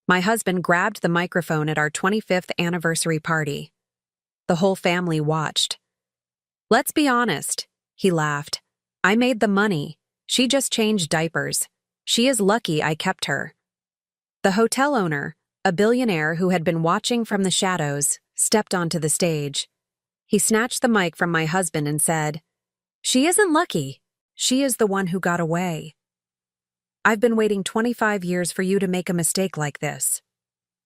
My husband grabbed the microphone at our 25th anniversary party. The whole family watched. "Let's be honest," he laughed. "I made the money. She just changed diapers. She is lucky I kept her." The hotel owner, a billionaire who had been watching from the shadows, stepped onto the stage. He snatched the mic from my husband and said, "She isn't lucky. She is the one who got away. I've been waiting 25 years for you to make a mistake like this.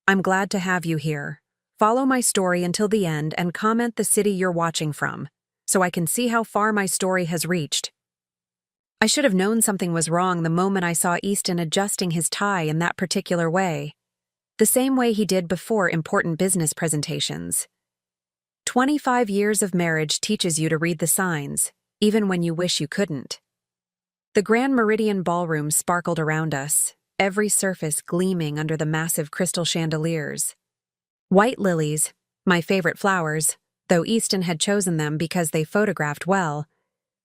I'm glad to have you here. Follow my story until the end and comment the city you're watching from, so I can see how far my story has reached." I should have known something was wrong the moment I saw Easton adjusting his tie in that particular way, the same way he did before important business presentations. 25 years of marriage teaches you to read the signs, even when you wish you couldn't. The Grand Meridian Ballroom sparkled around us, every surface gleaming under the massive crystal chandeliers. White lilies, my favorite flowers, though Easton had chosen them because they photographed well,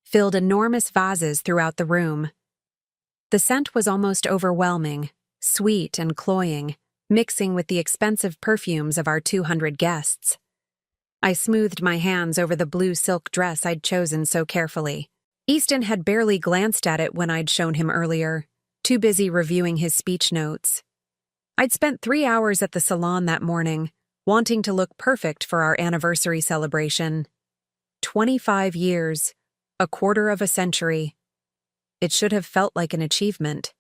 filled enormous vases throughout the room. The scent was almost overwhelming, sweet and cloying, mixing with the expensive perfumes of our 200 guests. I smoothed my hands over the blue silk dress I'd chosen so carefully. Easton had barely glanced at it when I'd shown him earlier, too busy reviewing his speech notes. I'd spent 3 hours at the salon that morning, wanting to look perfect for our anniversary celebration. 25 years, a quarter of a century. It should have felt like an achievement.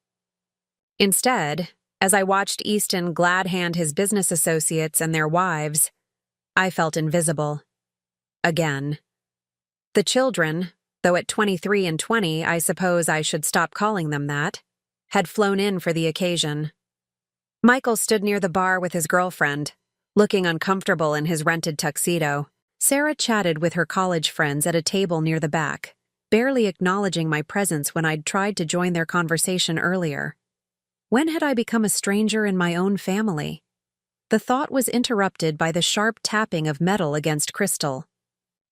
Instead, as I watched Easton glad hand his business associates and their wives, I felt invisible. Again. The children, though at 23 and 20 I suppose I should stop calling them that, had flown in for the occasion. Michael stood near the bar with his girlfriend, looking uncomfortable in his rented tuxedo. Sarah chatted with her college friends at a table near the back, barely acknowledging my presence when I'd tried to join their conversation earlier. When had I become a stranger in my own family? The thought was interrupted by the sharp tapping of metal against crystal.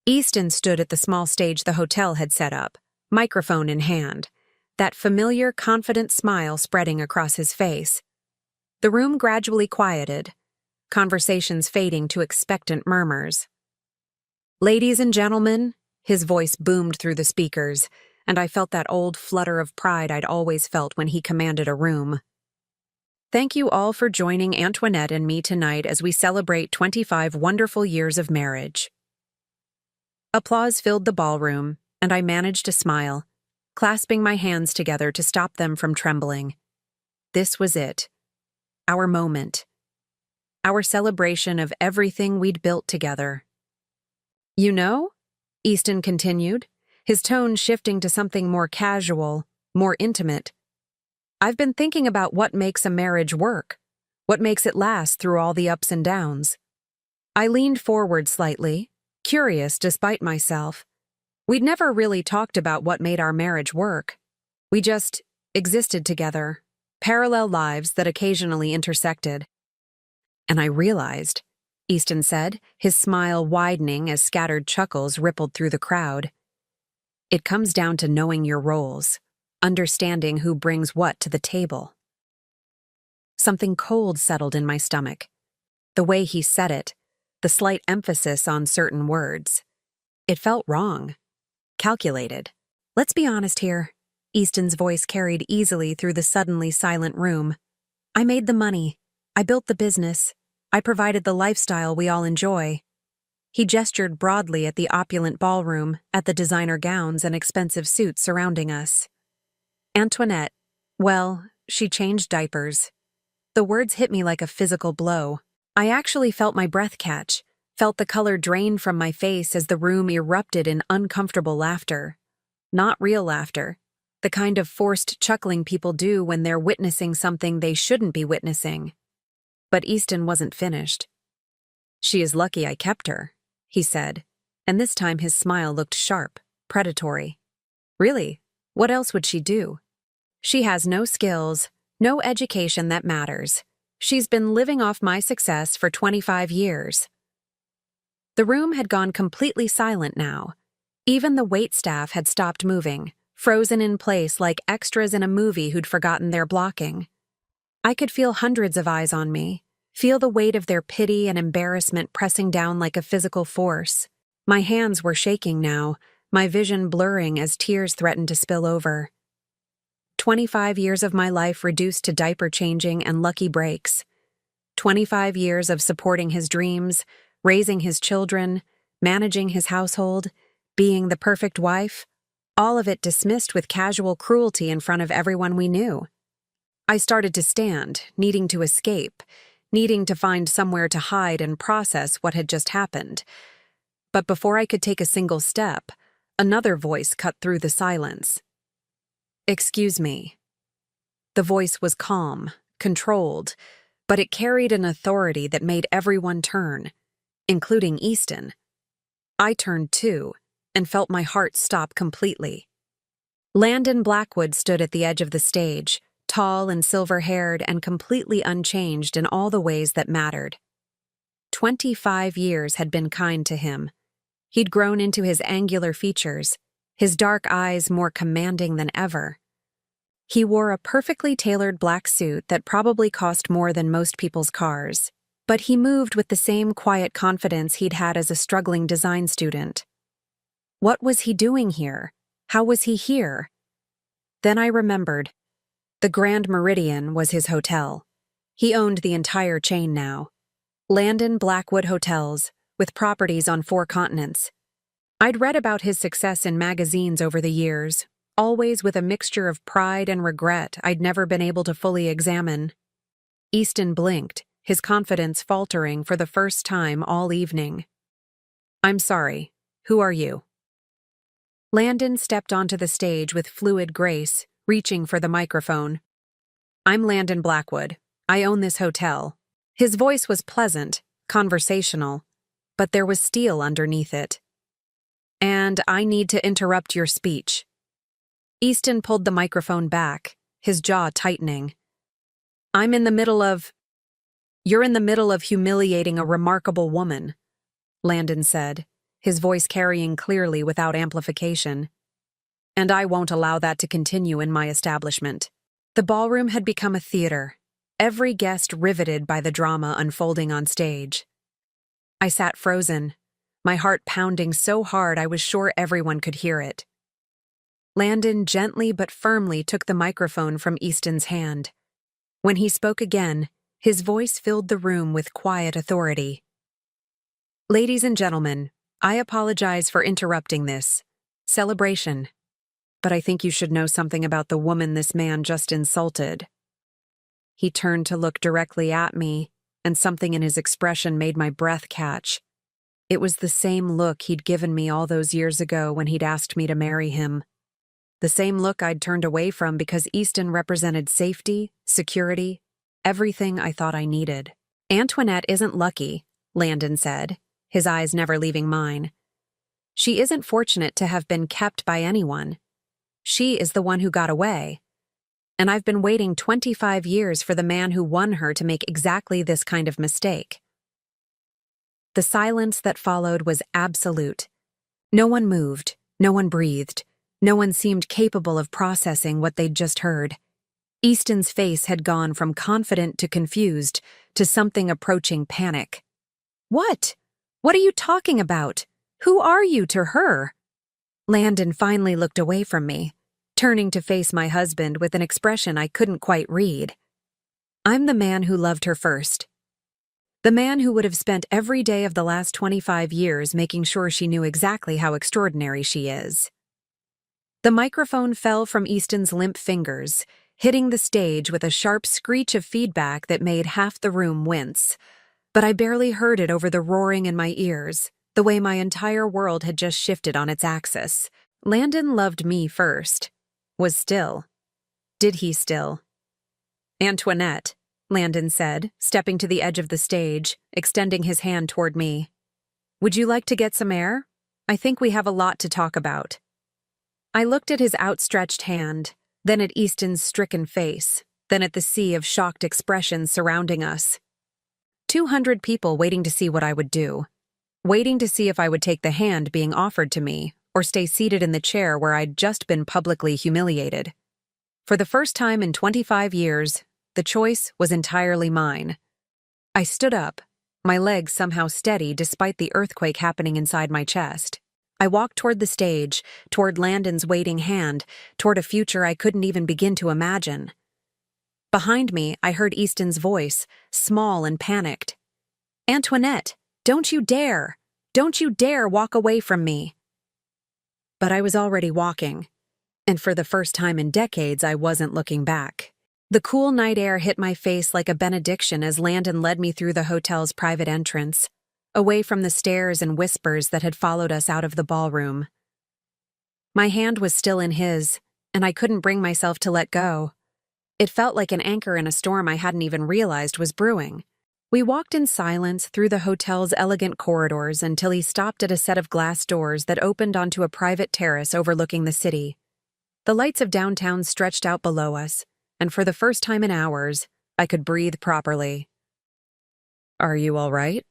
Easton stood at the small stage the hotel had set up, microphone in hand, that familiar, confident smile spreading across his face. The room gradually quieted, conversations fading to expectant murmurs. "Ladies and gentlemen," his voice boomed through the speakers, and I felt that old flutter of pride I'd always felt when he commanded a room. "Thank you all for joining Antoinette and me tonight as we celebrate 25 wonderful years of marriage." Applause filled the ballroom, and I managed to smile, clasping my hands together to stop them from trembling. This was it. Our moment. Our celebration of everything we'd built together. "You know," Easton continued, his tone shifting to something more casual, more intimate, "I've been thinking about what makes a marriage work, what makes it last through all the ups and downs." I leaned forward slightly, curious despite myself. We'd never really talked about what made our marriage work. We just existed together, parallel lives that occasionally intersected. "And I realized," Easton said, his smile widening as scattered chuckles rippled through the crowd, "it comes down to knowing your roles, understanding who brings what to the table." Something cold settled in my stomach. The way he said it, the slight emphasis on certain words. It felt wrong. Calculated. "Let's be honest here," Easton's voice carried easily through the suddenly silent room. "I made the money. I built the business. I provided the lifestyle we all enjoy." He gestured broadly at the opulent ballroom, at the designer gowns and expensive suits surrounding us. "Antoinette, well, she changed diapers." The words hit me like a physical blow. I actually felt my breath catch, felt the color drain from my face as the room erupted in uncomfortable laughter. Not real laughter, the kind of forced chuckling people do when they're witnessing something they shouldn't be witnessing. But Easton wasn't finished. "She is lucky I kept her," he said, and this time his smile looked sharp, predatory. "Really? What else would she do? She has no skills, no education that matters. She's been living off my success for 25 years. The room had gone completely silent now. Even the waitstaff had stopped moving, frozen in place like extras in a movie who'd forgotten their blocking. I could feel hundreds of eyes on me, feel the weight of their pity and embarrassment pressing down like a physical force. My hands were shaking now, my vision blurring as tears threatened to spill over. 25 years of my life reduced to diaper changing and lucky breaks. 25 years of supporting his dreams, raising his children, managing his household, being the perfect wife, all of it dismissed with casual cruelty in front of everyone we knew. I started to stand, needing to escape, needing to find somewhere to hide and process what had just happened. But before I could take a single step, another voice cut through the silence. "Excuse me." The voice was calm, controlled, but it carried an authority that made everyone turn, including Easton. I turned too, and felt my heart stop completely. Landon Blackwood stood at the edge of the stage, tall and silver-haired and completely unchanged in all the ways that mattered. 25 years had been kind to him. He'd grown into his angular features, his dark eyes more commanding than ever. He wore a perfectly tailored black suit that probably cost more than most people's cars, but he moved with the same quiet confidence he'd had as a struggling design student. What was he doing here? How was he here? Then I remembered. The Grand Meridian was his hotel. He owned the entire chain now. Landon Blackwood Hotels, with properties on 4 continents. I'd read about his success in magazines over the years, always with a mixture of pride and regret I'd never been able to fully examine. Easton blinked, his confidence faltering for the first time all evening. "I'm sorry. Who are you?" Landon stepped onto the stage with fluid grace, reaching for the microphone. "I'm Landon Blackwood. I own this hotel." His voice was pleasant, conversational, but there was steel underneath it. "And I need to interrupt your speech." Easton pulled the microphone back, his jaw tightening. You're in the middle of humiliating a remarkable woman," Landon said, his voice carrying clearly without amplification. "And I won't allow that to continue in my establishment." The ballroom had become a theater, every guest riveted by the drama unfolding on stage. I sat frozen, my heart pounding so hard I was sure everyone could hear it. Landon gently but firmly took the microphone from Easton's hand. When he spoke again, his voice filled the room with quiet authority. "Ladies and gentlemen, I apologize for interrupting this celebration, but I think you should know something about the woman this man just insulted." He turned to look directly at me, and something in his expression made my breath catch. It was the same look he'd given me all those years ago when he'd asked me to marry him. The same look I'd turned away from because Easton represented safety, security, everything I thought I needed. "Antoinette isn't lucky," Landon said, his eyes never leaving mine. "She isn't fortunate to have been kept by anyone. She is the one who got away. And I've been waiting 25 years for the man who won her to make exactly this kind of mistake." The silence that followed was absolute. No one moved, no one breathed, no one seemed capable of processing what they'd just heard. Easton's face had gone from confident to confused to something approaching panic. "What? What are you talking about? Who are you to her?" Landon finally looked away from me, turning to face my husband with an expression I couldn't quite read. "I'm the man who loved her first. The man who would have spent every day of the last 25 years making sure she knew exactly how extraordinary she is." The microphone fell from Easton's limp fingers, hitting the stage with a sharp screech of feedback that made half the room wince. But I barely heard it over the roaring in my ears, the way my entire world had just shifted on its axis. Landon loved me first. Was still. Did he still? "Antoinette," Landon said, stepping to the edge of the stage, extending his hand toward me. "Would you like to get some air? I think we have a lot to talk about." I looked at his outstretched hand, then at Easton's stricken face, then at the sea of shocked expressions surrounding us. 200 people waiting to see what I would do. Waiting to see if I would take the hand being offered to me, or stay seated in the chair where I'd just been publicly humiliated. For the first time in 25 years, The choice was entirely mine. I stood up, my legs somehow steady despite the earthquake happening inside my chest. I walked toward the stage, toward Landon's waiting hand, toward a future I couldn't even begin to imagine. Behind me, I heard Easton's voice, small and panicked. "Antoinette, don't you dare! Don't you dare walk away from me!" But I was already walking, and for the first time in decades, I wasn't looking back. The cool night air hit my face like a benediction as Landon led me through the hotel's private entrance, away from the stares and whispers that had followed us out of the ballroom. My hand was still in his, and I couldn't bring myself to let go. It felt like an anchor in a storm I hadn't even realized was brewing. We walked in silence through the hotel's elegant corridors until he stopped at a set of glass doors that opened onto a private terrace overlooking the city. The lights of downtown stretched out below us, and for the first time in hours, I could breathe properly. "Are you all right?"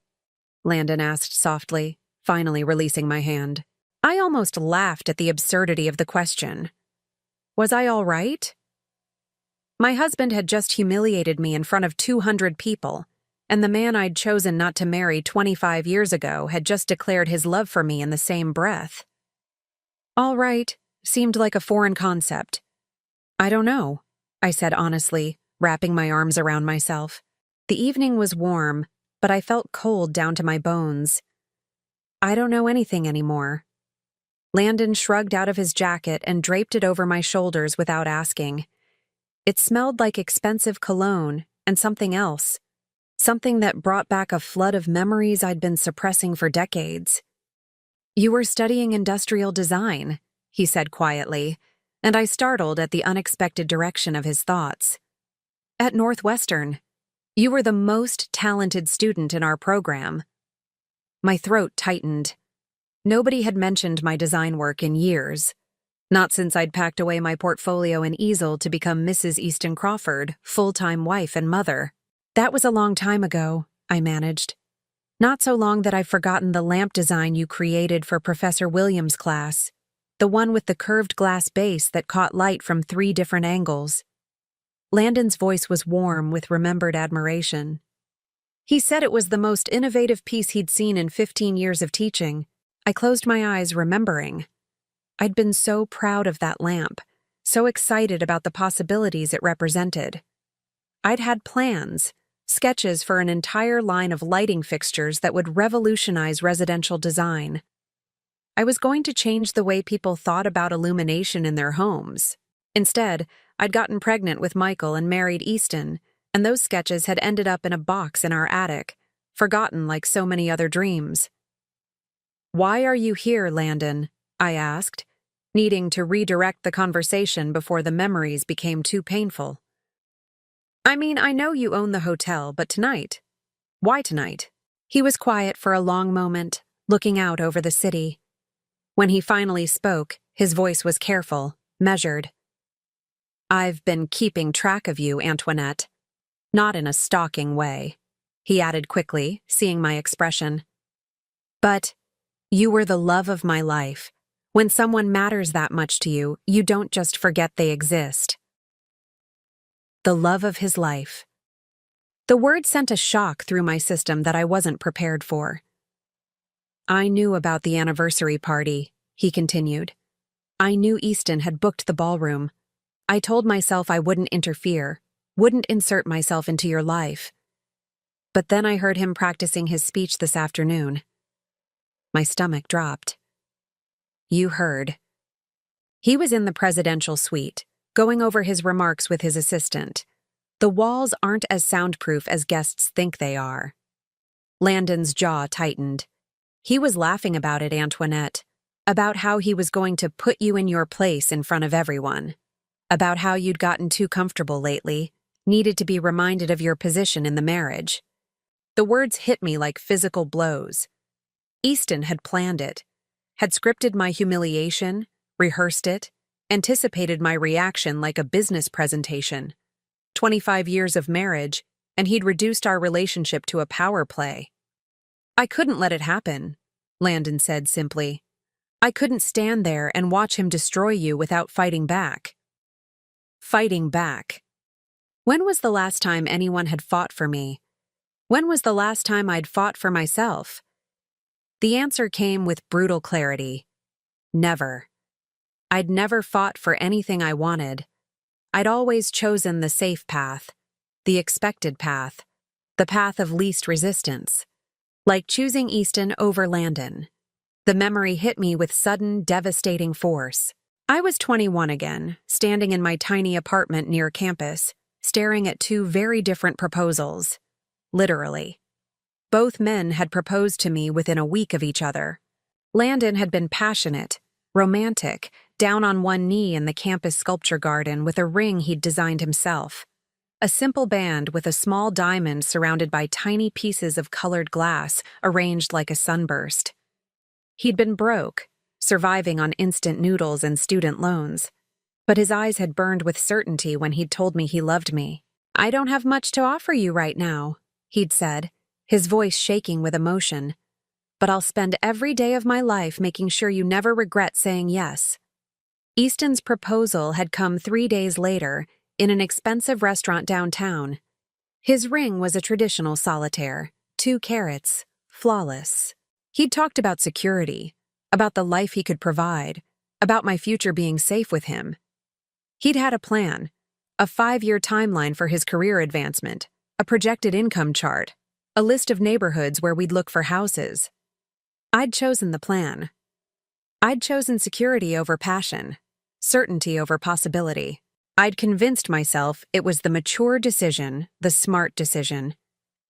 Landon asked softly, finally releasing my hand. I almost laughed at the absurdity of the question. Was I all right? My husband had just humiliated me in front of 200 people, and the man I'd chosen not to marry 25 years ago had just declared his love for me in the same breath. All right seemed like a foreign concept. "I don't know," I said honestly, wrapping my arms around myself. The evening was warm, but I felt cold down to my bones. "I don't know anything anymore." Landon shrugged out of his jacket and draped it over my shoulders without asking. It smelled like expensive cologne and something else. Something that brought back a flood of memories I'd been suppressing for decades. "You were studying industrial design," he said quietly, and I startled at the unexpected direction of his thoughts. "At Northwestern. You were the most talented student in our program." My throat tightened. Nobody had mentioned my design work in years. Not since I'd packed away my portfolio and easel to become Mrs. Easton Crawford, full-time wife and mother. "That was a long time ago," I managed. "Not so long that I've forgotten the lamp design you created for Professor Williams' class, the one with the curved glass base that caught light from 3 different angles." Landon's voice was warm with remembered admiration. He said it was the most innovative piece he'd seen in 15 years of teaching. I closed my eyes, remembering. I'd been so proud of that lamp, so excited about the possibilities it represented. I'd had plans, sketches for an entire line of lighting fixtures that would revolutionize residential design. I was going to change the way people thought about illumination in their homes. Instead, I'd gotten pregnant with Michael and married Easton, and those sketches had ended up in a box in our attic, forgotten like so many other dreams. "Why are you here, Landon?" I asked, needing to redirect the conversation before the memories became too painful. "I mean, I know you own the hotel, but tonight? Why tonight?" He was quiet for a long moment, looking out over the city. When he finally spoke, his voice was careful, measured. "I've been keeping track of you, Antoinette. Not in a stalking way," he added quickly, seeing my expression. "But you were the love of my life. When someone matters that much to you, you don't just forget they exist." The love of his life. The word sent a shock through my system that I wasn't prepared for. "I knew about the anniversary party," he continued. "I knew Easton had booked the ballroom. I told myself I wouldn't interfere, wouldn't insert myself into your life. But then I heard him practicing his speech this afternoon. My stomach dropped. You heard. He was in the presidential suite, going over his remarks with his assistant. The walls aren't as soundproof as guests think they are." Landon's jaw tightened. He was laughing about it, Antoinette, about how he was going to put you in your place in front of everyone, about how you'd gotten too comfortable lately, needed to be reminded of your position in the marriage. The words hit me like physical blows. Easton had planned it, had scripted my humiliation, rehearsed it, anticipated my reaction like a business presentation. 25 years of marriage, and he'd reduced our relationship to a power play. "I couldn't let it happen," Landon said simply. "I couldn't stand there and watch him destroy you without fighting back." Fighting back. When was the last time anyone had fought for me? When was the last time I'd fought for myself? The answer came with brutal clarity. Never. I'd never fought for anything I wanted. I'd always chosen the safe path, the expected path, the path of least resistance. Like choosing Easton over Landon. The memory hit me with sudden, devastating force. I was 21 again, standing in my tiny apartment near campus, staring at two very different proposals. Literally. Both men had proposed to me within a week of each other. Landon had been passionate, romantic, down on one knee in the campus sculpture garden with a ring he'd designed himself. A simple band with a small diamond surrounded by tiny pieces of colored glass arranged like a sunburst. He'd been broke, surviving on instant noodles and student loans. But his eyes had burned with certainty when he'd told me he loved me. "I don't have much to offer you right now," he'd said, his voice shaking with emotion. "But I'll spend every day of my life making sure you never regret saying yes." Easton's proposal had come 3 days later, in an expensive restaurant downtown. His ring was a traditional solitaire, 2 carats, flawless. He'd talked about security, about the life he could provide, about my future being safe with him. He'd had a plan, a 5-year timeline for his career advancement, a projected income chart, a list of neighborhoods where we'd look for houses. I'd chosen the plan. I'd chosen security over passion, certainty over possibility. I'd convinced myself it was the mature decision, the smart decision.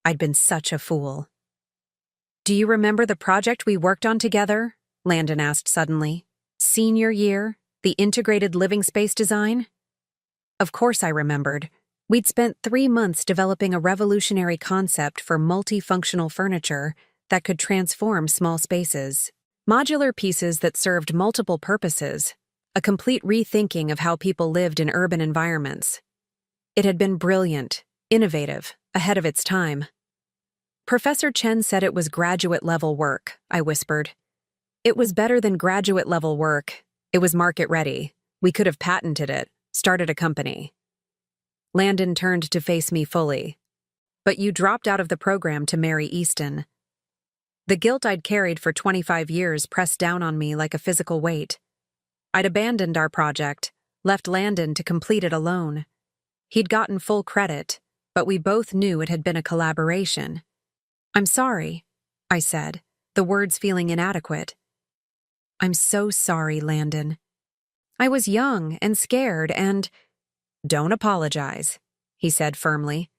I'd been such a fool. "Do you remember the project we worked on together?" Landon asked suddenly. "Senior year, the integrated living space design?" Of course I remembered. We'd spent 3 months developing a revolutionary concept for multifunctional furniture that could transform small spaces. Modular pieces that served multiple purposes, a complete rethinking of how people lived in urban environments. It had been brilliant, innovative, ahead of its time. "Professor Chen said it was graduate-level work," I whispered. "It was better than graduate-level work. It was market-ready. We could have patented it, started a company." Landon turned to face me fully. "But you dropped out of the program to marry Easton." The guilt I'd carried for 25 years pressed down on me like a physical weight. I'd abandoned our project, left Landon to complete it alone. He'd gotten full credit, but we both knew it had been a collaboration. "I'm sorry," I said, the words feeling inadequate. "I'm so sorry, Landon. I was young and scared and—" "Don't apologize," he said firmly.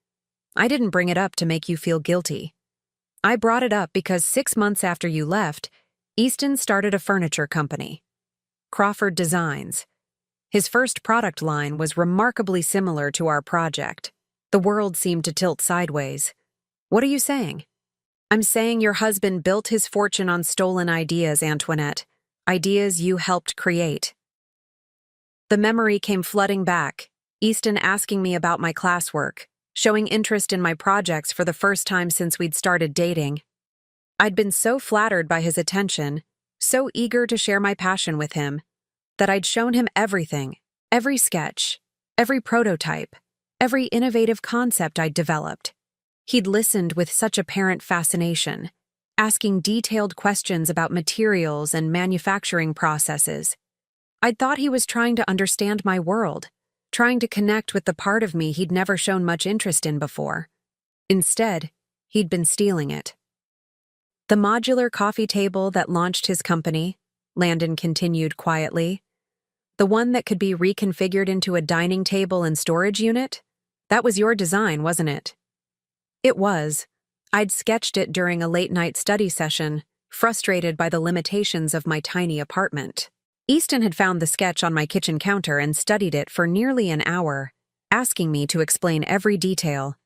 "I didn't bring it up to make you feel guilty. I brought it up because 6 months after you left, Easton started a furniture company. Crawford Designs. His first product line was remarkably similar to our project. The world seemed to tilt sideways. What are you saying?" "I'm saying your husband built his fortune on stolen ideas, Antoinette. Ideas you helped create." The memory came flooding back, Easton asking me about my classwork, showing interest in my projects for the first time since we'd started dating. I'd been so flattered by his attention, so eager to share my passion with him, that I'd shown him everything, every sketch, every prototype, every innovative concept I'd developed. He'd listened with such apparent fascination, asking detailed questions about materials and manufacturing processes. I'd thought he was trying to understand my world, trying to connect with the part of me he'd never shown much interest in before. Instead, he'd been stealing it. "The modular coffee table that launched his company," Landon continued quietly, "the one that could be reconfigured into a dining table and storage unit? That was your design, wasn't it?" It was. I'd sketched it during a late-night study session, frustrated by the limitations of my tiny apartment. Easton had found the sketch on my kitchen counter and studied it for nearly an hour, asking me to explain every detail.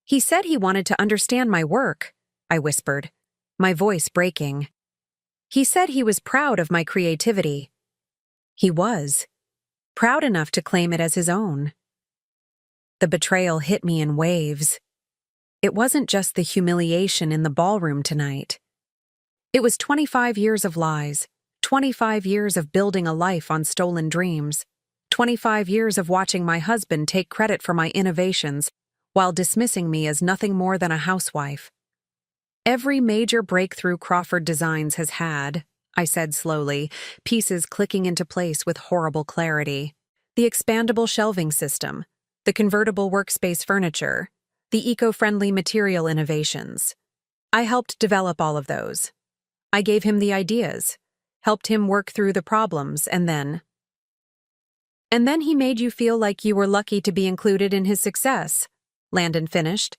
"He said he wanted to understand my work," I whispered, my voice breaking. "He said he was proud of my creativity." He was. Proud enough to claim it as his own. The betrayal hit me in waves. It wasn't just the humiliation in the ballroom tonight. It was 25 years of lies, 25 years of building a life on stolen dreams, 25 years of watching my husband take credit for my innovations while dismissing me as nothing more than a housewife. Every major breakthrough Crawford Designs has had, I said slowly, pieces clicking into place with horrible clarity. The expandable shelving system, the convertible workspace furniture, the eco-friendly material innovations. I helped develop all of those. I gave him the ideas, helped him work through the problems, and then he made you feel like you were lucky to be included in his success, Landon finished.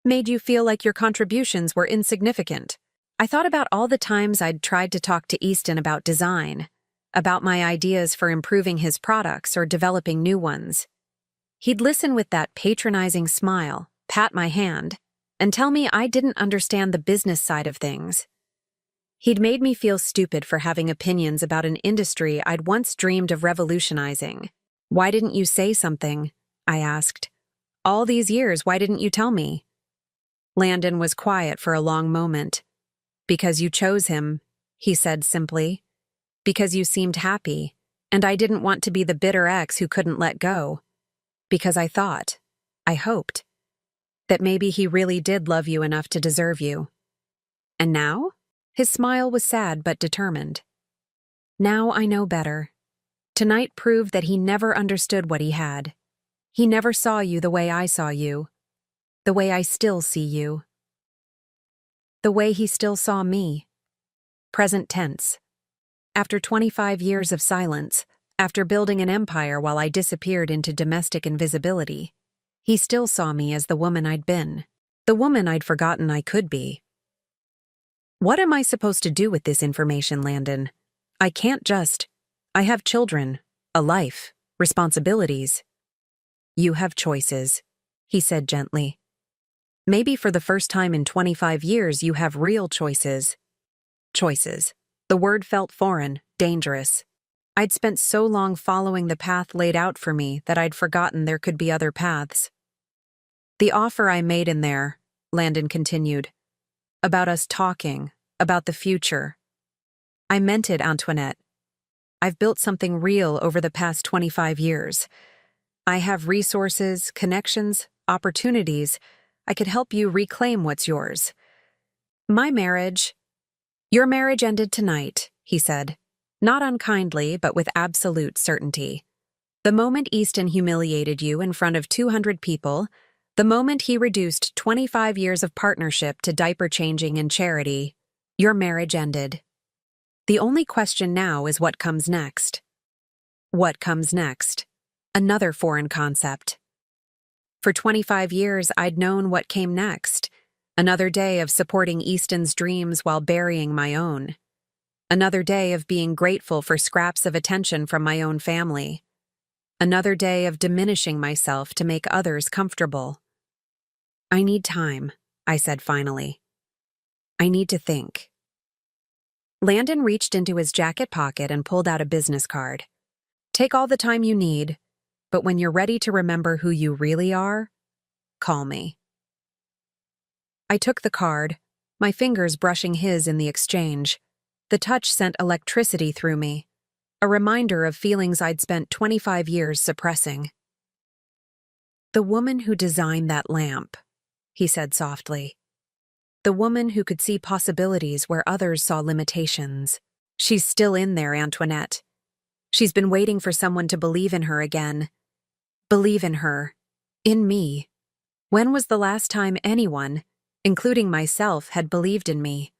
Made you feel like your contributions were insignificant. I thought about all the times I'd tried to talk to Easton about design, about my ideas for improving his products or developing new ones. He'd listen with that patronizing smile, pat my hand, and tell me I didn't understand the business side of things. He'd made me feel stupid for having opinions about an industry I'd once dreamed of revolutionizing. Why didn't you say something? I asked. All these years, why didn't you tell me? Landon was quiet for a long moment. Because you chose him, he said simply. Because you seemed happy, and I didn't want to be the bitter ex who couldn't let go. Because I thought, I hoped, that maybe he really did love you enough to deserve you. And now? His smile was sad but determined. Now I know better. Tonight proved that he never understood what he had. He never saw you the way I saw you. The way I still see you. The way he still saw me. Present tense. After 25 years of silence, after building an empire while I disappeared into domestic invisibility, he still saw me as the woman I'd been, the woman I'd forgotten I could be. What am I supposed to do with this information, Landon? I can't just. I have children, a life, responsibilities. You have choices, he said gently. Maybe for the first time in 25 years you have real choices. Choices. The word felt foreign, dangerous. I'd spent so long following the path laid out for me that I'd forgotten there could be other paths. The offer I made in there, Landon continued, about us talking, about the future. I meant it, Antoinette. I've built something real over the past 25 years. I have resources, connections, opportunities. I could help you reclaim what's yours. Your marriage ended tonight, he said, not unkindly, but with absolute certainty. The moment Easton humiliated you in front of 200 people, the moment he reduced 25 years of partnership to diaper changing and charity, your marriage ended. The only question now is what comes next. What comes next? Another foreign concept. For 25 years, I'd known what came next. Another day of supporting Easton's dreams while burying my own. Another day of being grateful for scraps of attention from my own family. Another day of diminishing myself to make others comfortable. I need time, I said finally. I need to think. Landon reached into his jacket pocket and pulled out a business card. Take all the time you need. But when you're ready to remember who you really are, call me. I took the card, my fingers brushing his in the exchange. The touch sent electricity through me, a reminder of feelings I'd spent 25 years suppressing. The woman who designed that lamp, he said softly. The woman who could see possibilities where others saw limitations. She's still in there, Antoinette. She's been waiting for someone to believe in her again. Believe in her. In me. When was the last time anyone, including myself, had believed in me?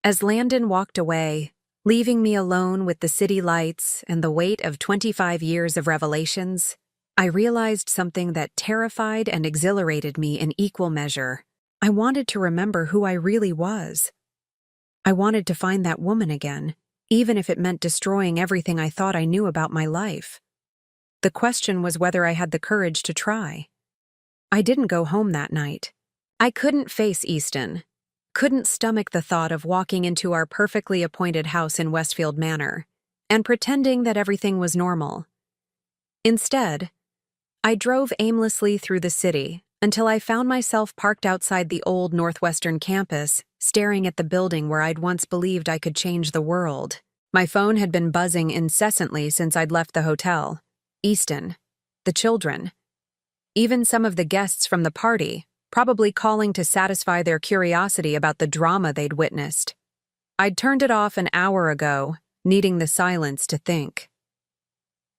As Landon walked away, leaving me alone with the city lights and the weight of 25 years of revelations, I realized something that terrified and exhilarated me in equal measure. I wanted to remember who I really was. I wanted to find that woman again, even if it meant destroying everything I thought I knew about my life. The question was whether I had the courage to try. I didn't go home that night. I couldn't face Easton, couldn't stomach the thought of walking into our perfectly appointed house in Westfield Manor and pretending that everything was normal. Instead, I drove aimlessly through the city until I found myself parked outside the old Northwestern campus, staring at the building where I'd once believed I could change the world. My phone had been buzzing incessantly since I'd left the hotel. Easton, the children, even some of the guests from the party, probably calling to satisfy their curiosity about the drama they'd witnessed. I'd turned it off an hour ago, needing the silence to think.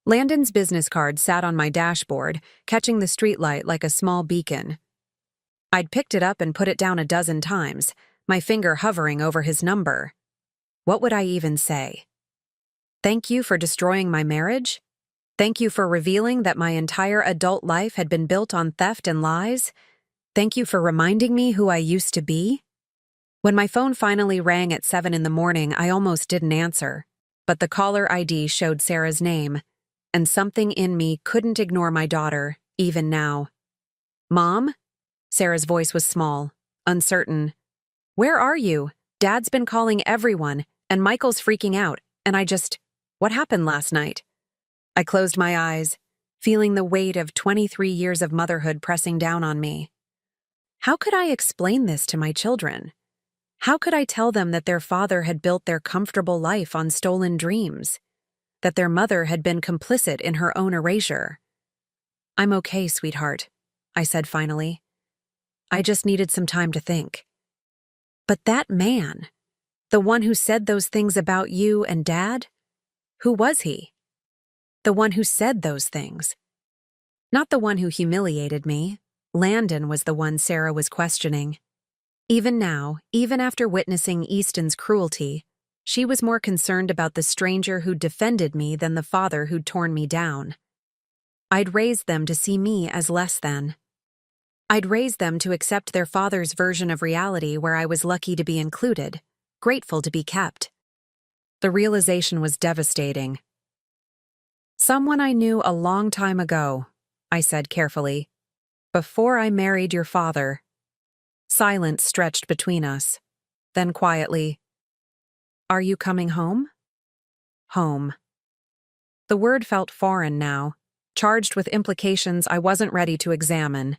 Landon's business card sat on my dashboard, catching the streetlight like a small beacon. I'd picked it up and put it down a dozen times, my finger hovering over his number. What would I even say? Thank you for destroying my marriage? Thank you for revealing that my entire adult life had been built on theft and lies? Thank you for reminding me who I used to be? When my phone finally rang at 7 in the morning, I almost didn't answer, but the caller ID showed Sarah's name, and something in me couldn't ignore my daughter, even now. Mom? Sarah's voice was small, uncertain. Where are you? Dad's been calling everyone, and Michael's freaking out, and what happened last night? I closed my eyes, feeling the weight of 23 years of motherhood pressing down on me. How could I explain this to my children? How could I tell them that their father had built their comfortable life on stolen dreams? That their mother had been complicit in her own erasure? I'm okay, sweetheart, I said finally. I just needed some time to think. But that man, the one who said those things about you and Dad, who was he? The one who said those things. Not the one who humiliated me. Landon was the one Sarah was questioning. Even now, even after witnessing Easton's cruelty, she was more concerned about the stranger who'd defended me than the father who'd torn me down. I'd raised them to see me as less than. I'd raised them to accept their father's version of reality where I was lucky to be included, grateful to be kept. The realization was devastating. Someone I knew a long time ago, I said carefully, before I married your father. Silence stretched between us. Then quietly, Are you coming home? Home. The word felt foreign now, charged with implications I wasn't ready to examine.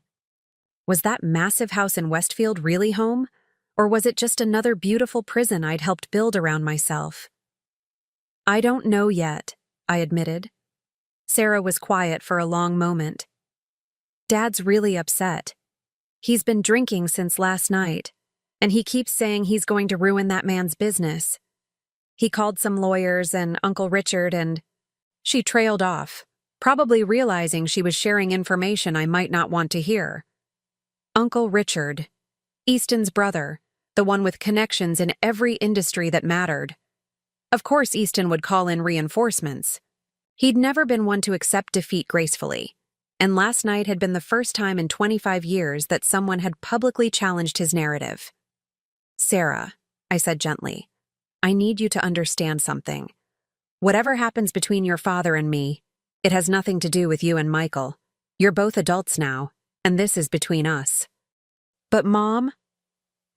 Was that massive house in Westfield really home? Or was it just another beautiful prison I'd helped build around myself? I don't know yet, I admitted. Sarah was quiet for a long moment. Dad's really upset. He's been drinking since last night, and he keeps saying he's going to ruin that man's business. He called some lawyers and Uncle Richard and... She trailed off, probably realizing she was sharing information I might not want to hear. Uncle Richard, Easton's brother, the one with connections in every industry that mattered. Of course Easton would call in reinforcements. He'd never been one to accept defeat gracefully, and last night had been the first time in 25 years that someone had publicly challenged his narrative. Sarah, I said gently, I need you to understand something. Whatever happens between your father and me, it has nothing to do with you and Michael. You're both adults now, and this is between us. But Mom,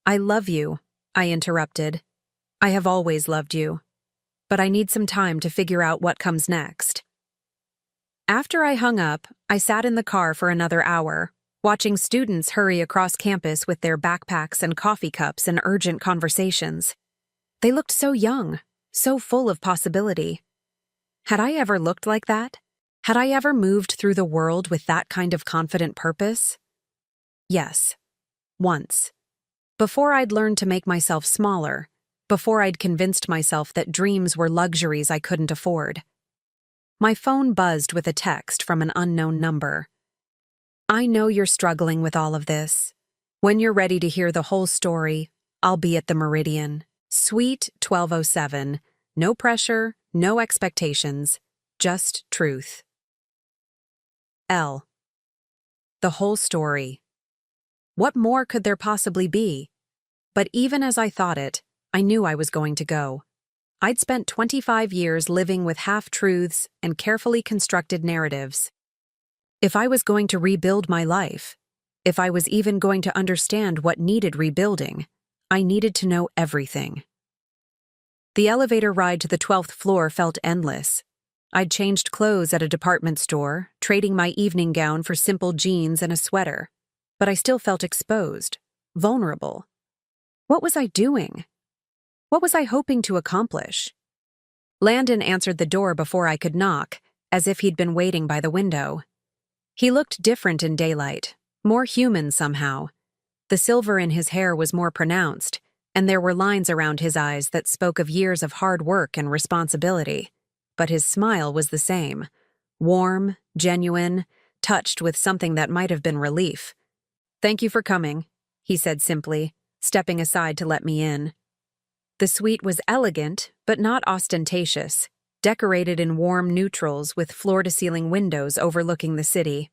I love you, I interrupted. I have always loved you. But I need some time to figure out what comes next. After I hung up, I sat in the car for another hour, watching students hurry across campus with their backpacks and coffee cups and urgent conversations. They looked so young, so full of possibility. Had I ever looked like that? Had I ever moved through the world with that kind of confident purpose? Yes. Once. Before I'd learned to make myself smaller, before I'd convinced myself that dreams were luxuries I couldn't afford. My phone buzzed with a text from an unknown number. I know you're struggling with all of this. When you're ready to hear the whole story, I'll be at the Meridian. Suite 1207. No pressure, no expectations, just truth. L. The whole story. What more could there possibly be? But even as I thought it, I knew I was going to go. I'd spent 25 years living with half-truths and carefully constructed narratives. If I was going to rebuild my life, if I was even going to understand what needed rebuilding, I needed to know everything. The elevator ride to the 12th floor felt endless. I'd changed clothes at a department store, trading my evening gown for simple jeans and a sweater. But I still felt exposed, vulnerable. What was I doing? What was I hoping to accomplish? Landon answered the door before I could knock, as if he'd been waiting by the window. He looked different in daylight, more human somehow. The silver in his hair was more pronounced, and there were lines around his eyes that spoke of years of hard work and responsibility. But his smile was the same, warm, genuine, touched with something that might have been relief. "Thank you for coming," he said simply, stepping aside to let me in. The suite was elegant, but not ostentatious, decorated in warm neutrals with floor-to-ceiling windows overlooking the city.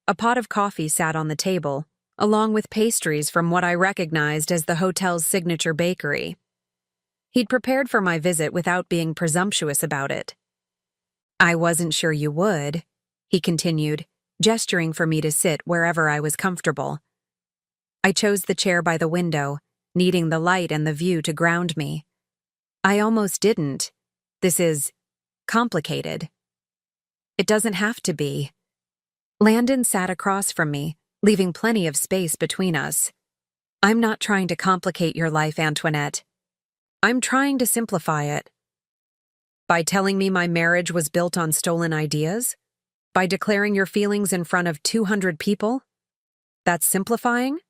A pot of coffee sat on the table, along with pastries from what I recognized as the hotel's signature bakery. He'd prepared for my visit without being presumptuous about it. "I wasn't sure you would," he continued, gesturing for me to sit wherever I was comfortable. I chose the chair by the window, needing the light and the view to ground me. "I almost didn't. This is complicated." "It doesn't have to be." Landon sat across from me, leaving plenty of space between us. "I'm not trying to complicate your life, Antoinette. I'm trying to simplify it." "By telling me my marriage was built on stolen ideas? By declaring your feelings in front of 200 people? That's simplifying?"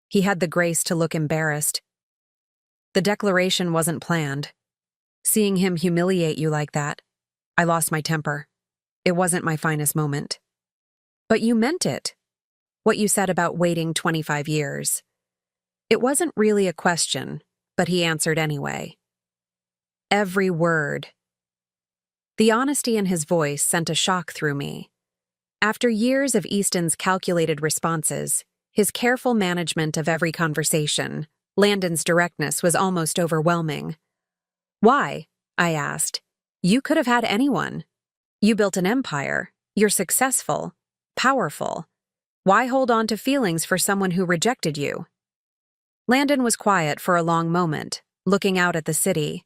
He had the grace to look embarrassed. "The declaration wasn't planned. Seeing him humiliate you like that, I lost my temper. It wasn't my finest moment." "But you meant it. What you said about waiting 25 years. It wasn't really a question, but he answered anyway. Every word. The honesty in his voice sent a shock through me. After years of Easton's calculated responses, his careful management of every conversation, Landon's directness was almost overwhelming. "Why?" I asked. "You could have had anyone. You built an empire. You're successful, powerful. Why hold on to feelings for someone who rejected you?" Landon was quiet for a long moment, looking out at the city.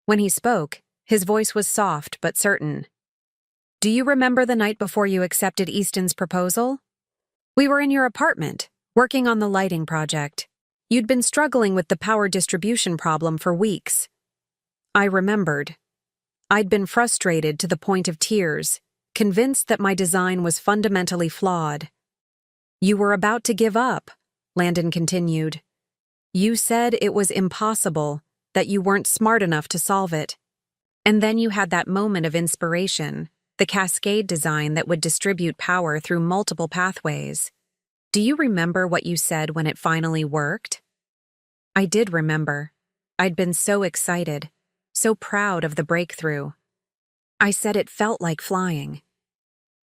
When he spoke, his voice was soft but certain. "Do you remember the night before you accepted Easton's proposal? We were in your apartment, working on the lighting project. You'd been struggling with the power distribution problem for weeks." I remembered. I'd been frustrated to the point of tears, convinced that my design was fundamentally flawed. "You were about to give up," Landon continued. "You said it was impossible, that you weren't smart enough to solve it. And then you had that moment of inspiration, the cascade design that would distribute power through multiple pathways. Do you remember what you said when it finally worked?" I did remember. I'd been so excited, so proud of the breakthrough. I said it felt like flying.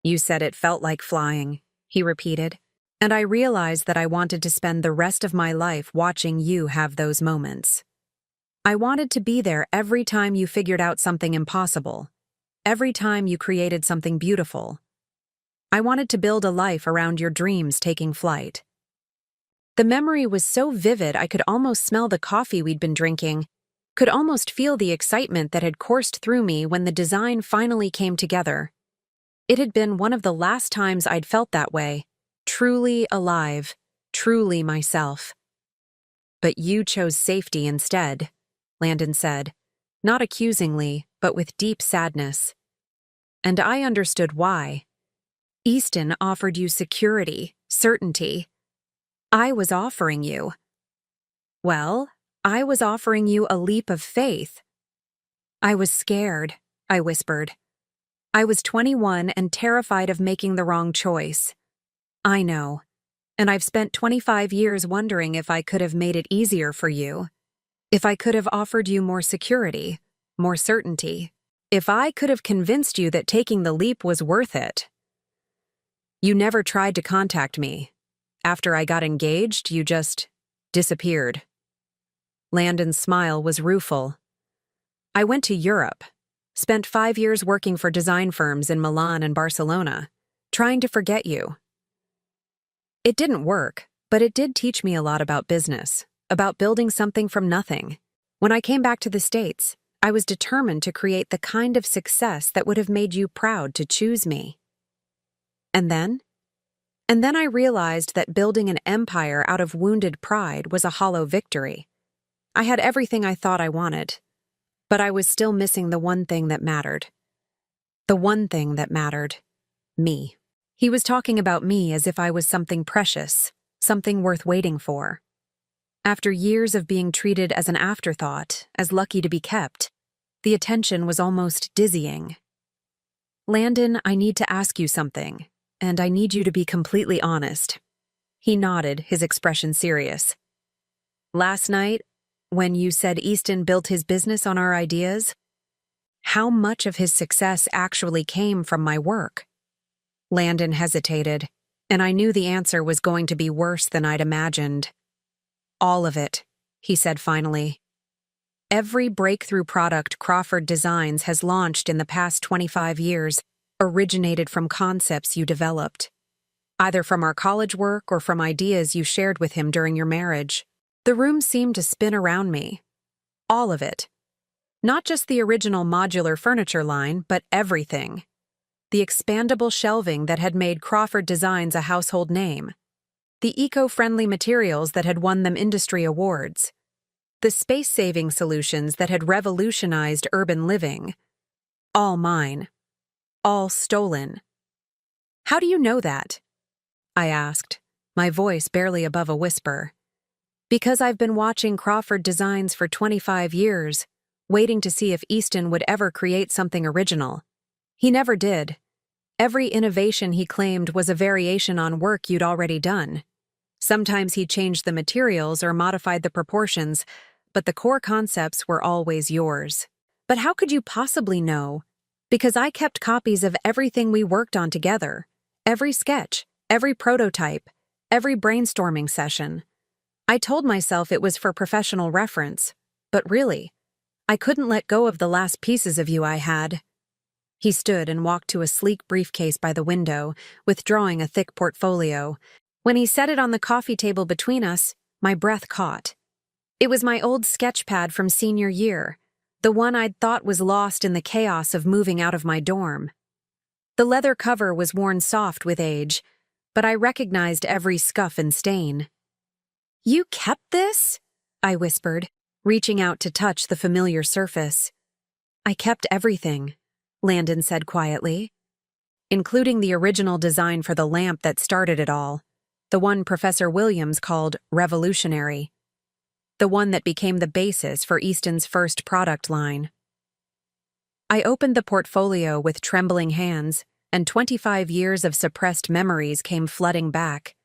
"You said it felt like flying," he repeated, and I realized that I wanted to spend the rest of my life watching you have those moments. I wanted to be there every time you figured out something impossible, every time you created something beautiful. I wanted to build a life around your dreams taking flight. The memory was so vivid I could almost smell the coffee we'd been drinking, could almost feel the excitement that had coursed through me when the design finally came together. It had been one of the last times I'd felt that way, truly alive, truly myself. "But you chose safety instead," Landon said, not accusingly, but with deep sadness. "And I understood why. Easton offered you security, certainty. I was offering you. Well, I was offering you a leap of faith." "I was scared," I whispered. "I was 21 and terrified of making the wrong choice. I know. And I've spent 25 years wondering if I could have made it easier for you. If I could have offered you more security, more certainty. If I could have convinced you that taking the leap was worth it. You never tried to contact me. After I got engaged, you just disappeared." Landon's smile was rueful. "I went to Europe, spent 5 years working for design firms in Milan and Barcelona, trying to forget you. It didn't work, but it did teach me a lot about business, about building something from nothing. When I came back to the States, I was determined to create the kind of success that would have made you proud to choose me. And then I realized that building an empire out of wounded pride was a hollow victory. I had everything I thought I wanted. But I was still missing the one thing that mattered. The one thing that mattered. Me. He was talking about me as if I was something precious, something worth waiting for. After years of being treated as an afterthought, as lucky to be kept, the attention was almost dizzying. Landon, I need to ask you something, and I need you to be completely honest. He nodded, his expression serious. Last night, when you said Easton built his business on our ideas, how much of his success actually came from my work? Landon hesitated, and I knew the answer was going to be worse than I'd imagined. All of it, he said finally. Every breakthrough product Crawford Designs has launched in the past 25 years originated from concepts you developed, either from our college work or from ideas you shared with him during your marriage. The room seemed to spin around me. All of it. Not just the original modular furniture line, but everything. The expandable shelving that had made Crawford Designs a household name. The eco-friendly materials that had won them industry awards. The space-saving solutions that had revolutionized urban living. All mine. All stolen. How do you know that? I asked, my voice barely above a whisper. Because I've been watching Crawford Designs for 25 years, waiting to see if Easton would ever create something original. He never did. Every innovation he claimed was a variation on work you'd already done. Sometimes he changed the materials or modified the proportions, but the core concepts were always yours. But how could you possibly know? Because I kept copies of everything we worked on together. Every sketch, every prototype, every brainstorming session. I told myself it was for professional reference, but really, I couldn't let go of the last pieces of you I had. He stood and walked to a sleek briefcase by the window, withdrawing a thick portfolio. When he set it on the coffee table between us, my breath caught. It was my old sketch pad from senior year, the one I'd thought was lost in the chaos of moving out of my dorm. The leather cover was worn soft with age, but I recognized every scuff and stain. You kept this? I whispered, reaching out to touch the familiar surface. I kept everything, Landon said quietly, including the original design for the lamp that started it all, the one Professor Williams called revolutionary, the one that became the basis for Easton's first product line. I opened the portfolio with trembling hands, and 25 years of suppressed memories came flooding back.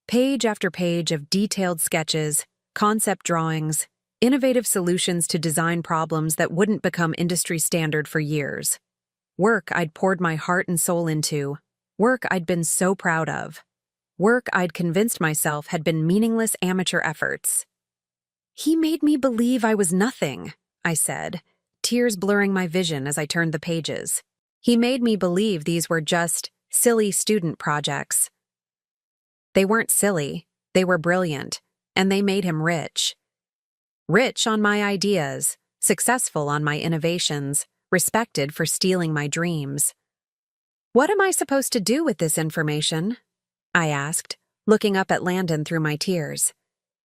Page after page of detailed sketches, concept drawings, innovative solutions to design problems that wouldn't become industry standard for years. Work I'd poured my heart and soul into. Work I'd been so proud of. Work I'd convinced myself had been meaningless amateur efforts. He made me believe I was nothing, I said, tears blurring my vision as I turned the pages. He made me believe these were just silly student projects. They weren't silly, they were brilliant, and they made him rich. Rich on my ideas, successful on my innovations, respected for stealing my dreams. What am I supposed to do with this information? I asked, looking up at Landon through my tears.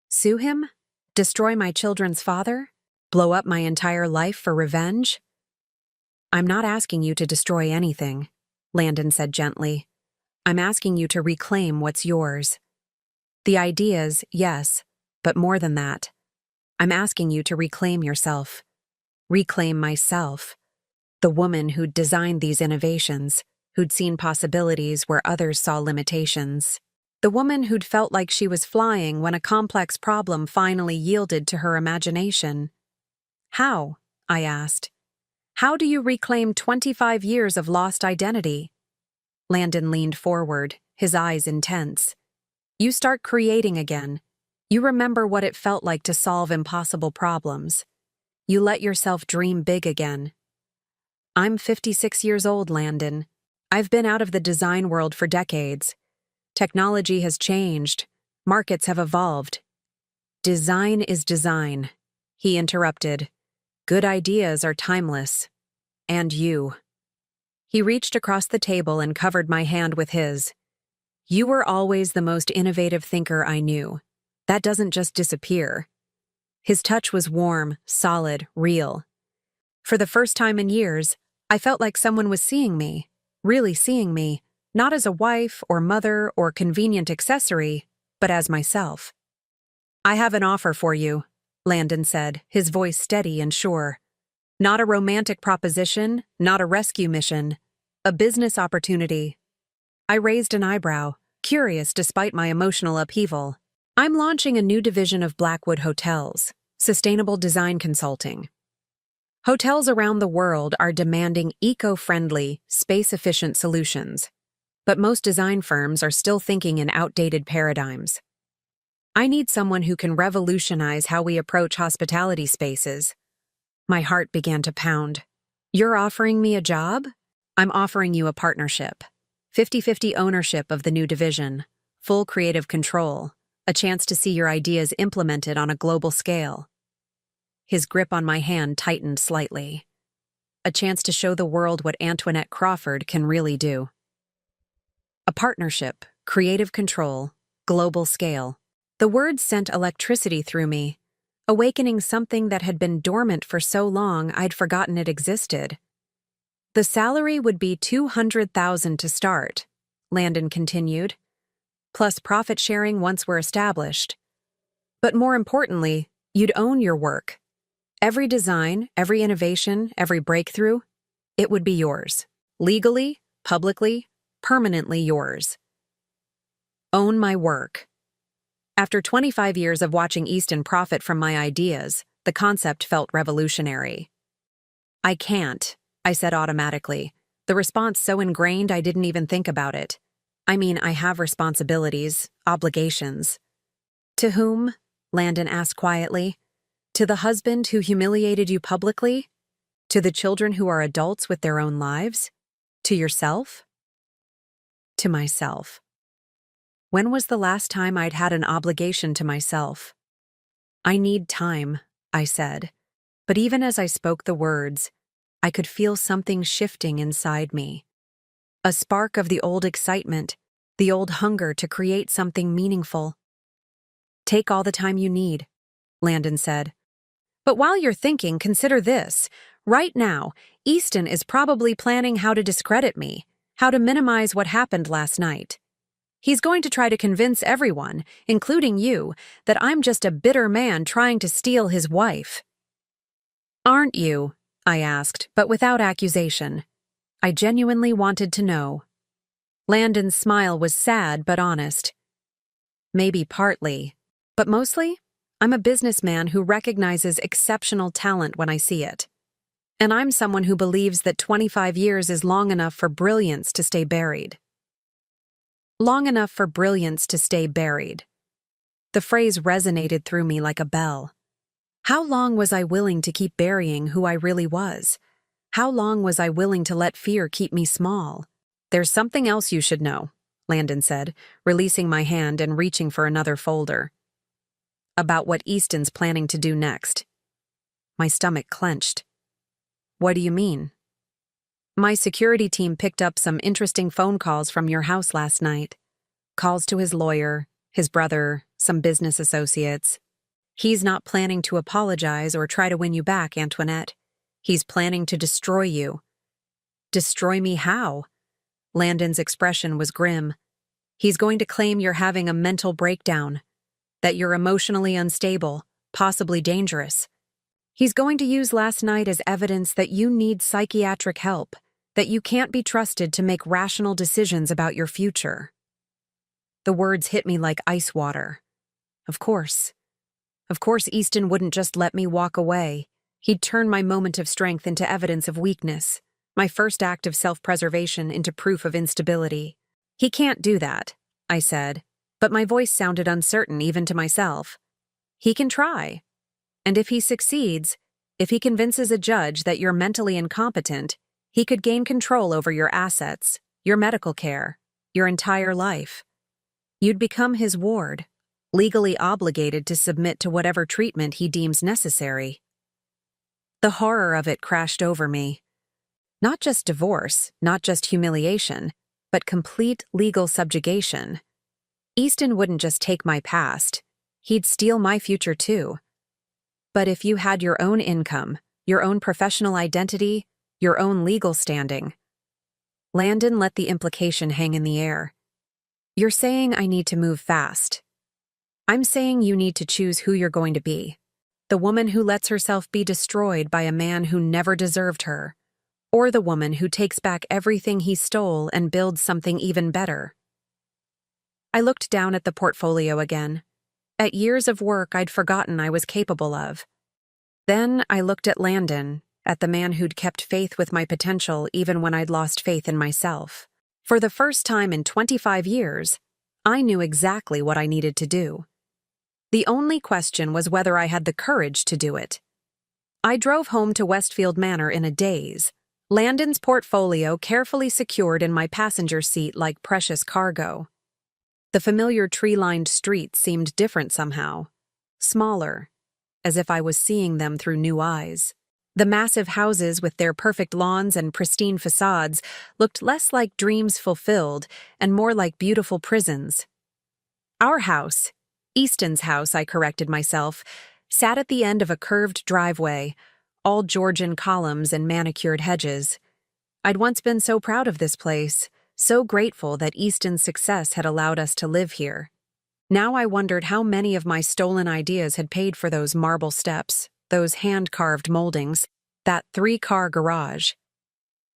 Sue him? Destroy my children's father? Blow up my entire life for revenge? I'm not asking you to destroy anything, Landon said gently. I'm asking you to reclaim what's yours. The ideas, yes, but more than that. I'm asking you to reclaim yourself. Reclaim myself. The woman who'd designed these innovations, who'd seen possibilities where others saw limitations. The woman who'd felt like she was flying when a complex problem finally yielded to her imagination. How? I asked. How do you reclaim 25 years of lost identity? Landon leaned forward, his eyes intense. You start creating again. You remember what it felt like to solve impossible problems. You let yourself dream big again. I'm 56 years old, Landon. I've been out of the design world for decades. Technology has changed. Markets have evolved. Design is design, he interrupted. Good ideas are timeless. And you. He reached across the table and covered my hand with his. You were always the most innovative thinker I knew. That doesn't just disappear. His touch was warm, solid, real. For the first time in years, I felt like someone was seeing me, really seeing me, not as a wife or mother or convenient accessory, but as myself. "I have an offer for you," Landon said, his voice steady and sure. "Not a romantic proposition, not a rescue mission. A business opportunity." I raised an eyebrow, curious despite my emotional upheaval. "I'm launching a new division of Blackwood Hotels, sustainable design consulting. Hotels around the world are demanding eco-friendly, space-efficient solutions, but most design firms are still thinking in outdated paradigms. I need someone who can revolutionize how we approach hospitality spaces." My heart began to pound. "You're offering me a job?" "I'm offering you a partnership. 50-50 ownership of the new division, full creative control, a chance to see your ideas implemented on a global scale." His grip on my hand tightened slightly. "A chance to show the world what Antoinette Crawford can really do." A partnership, creative control, global scale. The words sent electricity through me, awakening something that had been dormant for so long I'd forgotten it existed. "The salary would be $200,000 to start," Landon continued, "plus profit sharing once we're established. But more importantly, you'd own your work. Every design, every innovation, every breakthrough, it would be yours. Legally, publicly, permanently yours. Own my work." After 25 years of watching Easton profit from my ideas, the concept felt revolutionary. "I can't," I said automatically, the response so ingrained I didn't even think about it. "I mean, I have responsibilities, obligations." "To whom?" Landon asked quietly. "To the husband who humiliated you publicly? To the children who are adults with their own lives? To yourself?" To myself. When was the last time I'd had an obligation to myself? "I need time," I said. But even as I spoke the words, I could feel something shifting inside me. A spark of the old excitement, the old hunger to create something meaningful. "Take all the time you need," Landon said. "But while you're thinking, consider this. Right now, Easton is probably planning how to discredit me, how to minimize what happened last night. He's going to try to convince everyone, including you, that I'm just a bitter man trying to steal his wife." "Aren't you?" I asked, but without accusation. I genuinely wanted to know. Landon's smile was sad but honest. "Maybe partly, but mostly, I'm a businessman who recognizes exceptional talent when I see it. And I'm someone who believes that 25 years is long enough for brilliance to stay buried." Long enough for brilliance to stay buried. The phrase resonated through me like a bell. How long was I willing to keep burying who I really was? How long was I willing to let fear keep me small? "There's something else you should know," Landon said, releasing my hand and reaching for another folder. "About what Easton's planning to do next." My stomach clenched. "What do you mean?" "My security team picked up some interesting phone calls from your house last night. Calls to his lawyer, his brother, some business associates. He's not planning to apologize or try to win you back, Antoinette. He's planning to destroy you." "Destroy me how?" Landon's expression was grim. "He's going to claim you're having a mental breakdown, that you're emotionally unstable, possibly dangerous. He's going to use last night as evidence that you need psychiatric help, that you can't be trusted to make rational decisions about your future." The words hit me like ice water. Of course. Of course Easton wouldn't just let me walk away. He'd turn my moment of strength into evidence of weakness, my first act of self-preservation into proof of instability. "He can't do that," I said, but my voice sounded uncertain even to myself. "He can try. And if he succeeds, if he convinces a judge that you're mentally incompetent, he could gain control over your assets, your medical care, your entire life. You'd become his ward, legally obligated to submit to whatever treatment he deems necessary." The horror of it crashed over me. Not just divorce, not just humiliation, but complete legal subjugation. Easton wouldn't just take my past, he'd steal my future too. "But if you had your own income, your own professional identity, your own legal standing. Landon let the implication hang in the air. You're saying I need to move fast. I'm saying you need to choose who you're going to be. The woman who lets herself be destroyed by a man who never deserved her, or the woman who takes back everything he stole and builds something even better. I looked down at the portfolio again, at years of work I'd forgotten I was capable of. Then I looked at Landon, at the man who'd kept faith with my potential even when I'd lost faith in myself. For the first time in 25 years, I knew exactly what I needed to do. The only question was whether I had the courage to do it. I drove home to Westfield Manor in a daze, Landon's portfolio carefully secured in my passenger seat like precious cargo. The familiar tree-lined streets seemed different somehow, smaller, as if I was seeing them through new eyes. The massive houses with their perfect lawns and pristine facades looked less like dreams fulfilled and more like beautiful prisons. Our house, Easton's house, I corrected myself, sat at the end of a curved driveway, all Georgian columns and manicured hedges. I'd once been so proud of this place, so grateful that Easton's success had allowed us to live here. Now I wondered how many of my stolen ideas had paid for those marble steps, those hand-carved moldings, that 3-car garage.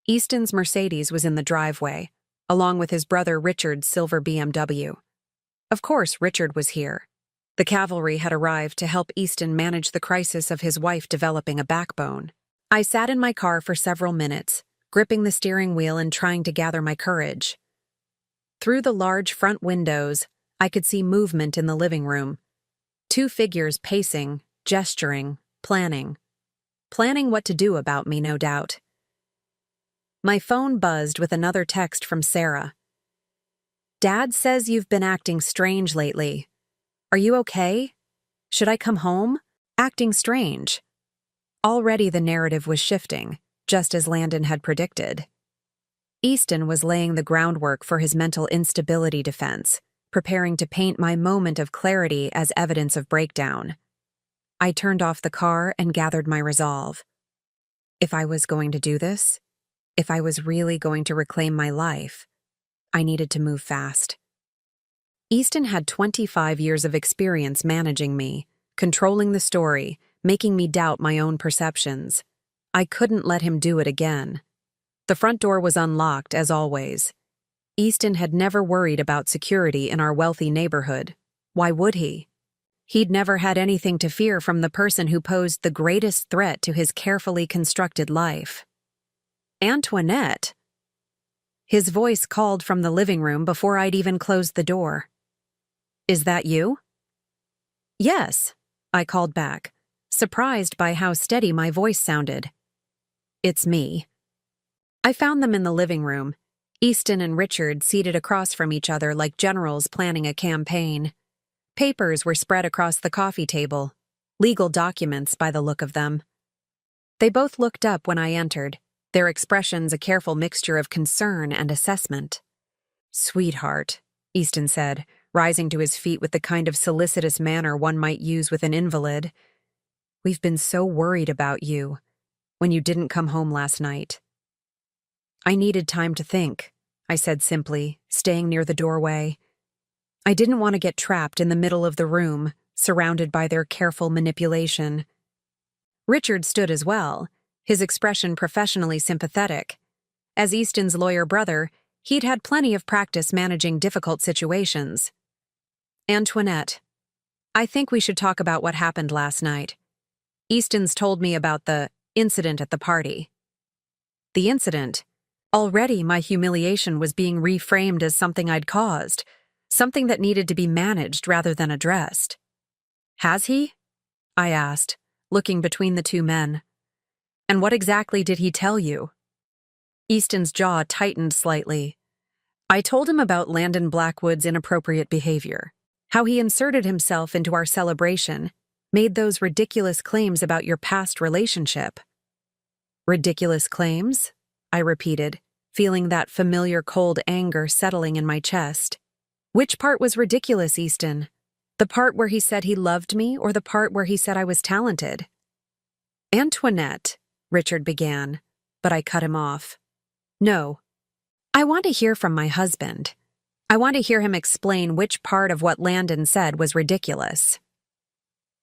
Easton's Mercedes was in the driveway, along with his brother Richard's silver BMW. Of course, Richard was here. The cavalry had arrived to help Easton manage the crisis of his wife developing a backbone. I sat in my car for several minutes, gripping the steering wheel and trying to gather my courage. Through the large front windows, I could see movement in the living room. 2 figures pacing, gesturing, planning. Planning what to do about me, no doubt. My phone buzzed with another text from Sarah. Dad says you've been acting strange lately. Are you okay? Should I come home? Acting strange. Already the narrative was shifting, just as Landon had predicted. Easton was laying the groundwork for his mental instability defense, preparing to paint my moment of clarity as evidence of breakdown. I turned off the car and gathered my resolve. If I was going to do this, if I was really going to reclaim my life, I needed to move fast. Easton had 25 years of experience managing me, controlling the story, making me doubt my own perceptions. I couldn't let him do it again. The front door was unlocked, as always. Easton had never worried about security in our wealthy neighborhood. Why would he? He'd never had anything to fear from the person who posed the greatest threat to his carefully constructed life. Antoinette. His voice called from the living room before I'd even closed the door. Is that you? Yes, I called back, surprised by how steady my voice sounded. It's me. I found them in the living room, Easton and Richard seated across from each other like generals planning a campaign. Papers were spread across the coffee table, legal documents by the look of them. They both looked up when I entered, their expressions a careful mixture of concern and assessment. Sweetheart, Easton said, rising to his feet with the kind of solicitous manner one might use with an invalid. We've been so worried about you when you didn't come home last night. I needed time to think, I said simply, staying near the doorway. I didn't want to get trapped in the middle of the room, surrounded by their careful manipulation. Richard stood as well, his expression professionally sympathetic. As Easton's lawyer brother, he'd had plenty of practice managing difficult situations. Antoinette, I think we should talk about what happened last night. Easton's told me about the incident at the party. The incident? Already my humiliation was being reframed as something I'd caused, something that needed to be managed rather than addressed. Has he? I asked, looking between the two men. And what exactly did he tell you? Easton's jaw tightened slightly. I told him about Landon Blackwood's inappropriate behavior, how he inserted himself into our celebration, made those ridiculous claims about your past relationship. Ridiculous claims? I repeated, feeling that familiar cold anger settling in my chest. Which part was ridiculous, Easton? The part where he said he loved me or the part where he said I was talented? Antoinette, Richard began, but I cut him off. No. I want to hear from my husband. I want to hear him explain which part of what Landon said was ridiculous.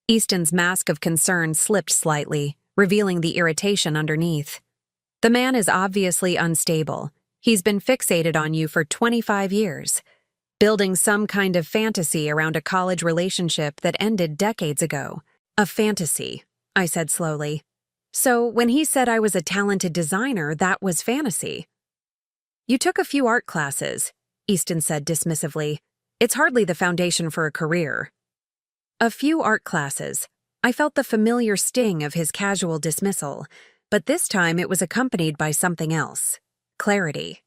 Easton's mask of concern slipped slightly, revealing the irritation underneath. The man is obviously unstable. He's been fixated on you for 25 years, building some kind of fantasy around a college relationship that ended decades ago. A fantasy, I said slowly. So when he said I was a talented designer, that was fantasy. You took a few art classes, Easton said dismissively. It's hardly the foundation for a career. A few art classes. I felt the familiar sting of his casual dismissal, but this time it was accompanied by something else. Clarity.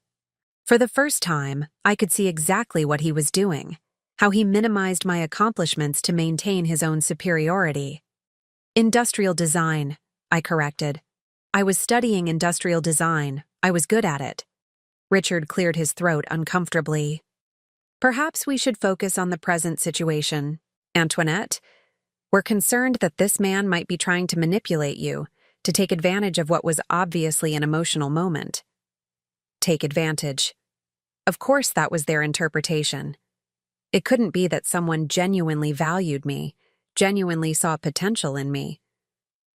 For the first time, I could see exactly what he was doing, how he minimized my accomplishments to maintain his own superiority. Industrial design, I corrected. I was studying industrial design. I was good at it. Richard cleared his throat uncomfortably. Perhaps we should focus on the present situation. Antoinette, we're concerned that this man might be trying to manipulate you, to take advantage of what was obviously an emotional moment. Take advantage. Of course that was their interpretation. It couldn't be that someone genuinely valued me, genuinely saw potential in me.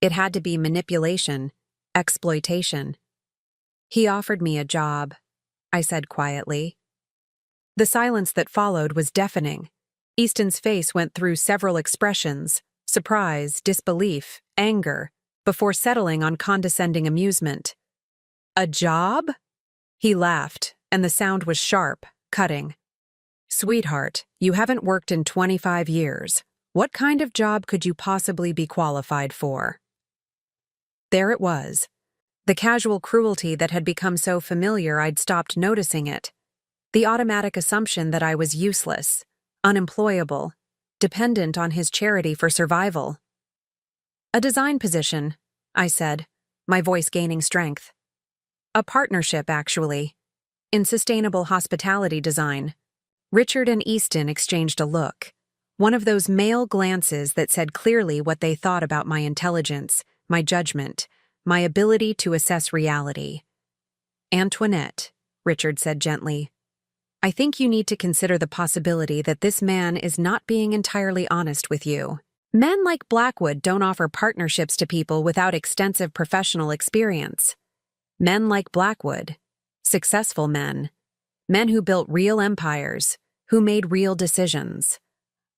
It had to be manipulation, exploitation. He offered me a job, I said quietly. The silence that followed was deafening. Easton's face went through several expressions: surprise, disbelief, anger, before settling on condescending amusement. A job? He laughed, and the sound was sharp, cutting. Sweetheart, you haven't worked in 25 years. What kind of job could you possibly be qualified for? There it was. The casual cruelty that had become so familiar I'd stopped noticing it. The automatic assumption that I was useless, unemployable, dependent on his charity for survival. A design position, I said, my voice gaining strength. A partnership, actually, in sustainable hospitality design. Richard and Easton exchanged a look, one of those male glances that said clearly what they thought about my intelligence, my judgment, my ability to assess reality. Antoinette, Richard said gently, I think you need to consider the possibility that this man is not being entirely honest with you. Men like Blackwood don't offer partnerships to people without extensive professional experience. Men like Blackwood, successful men, men who built real empires, who made real decisions.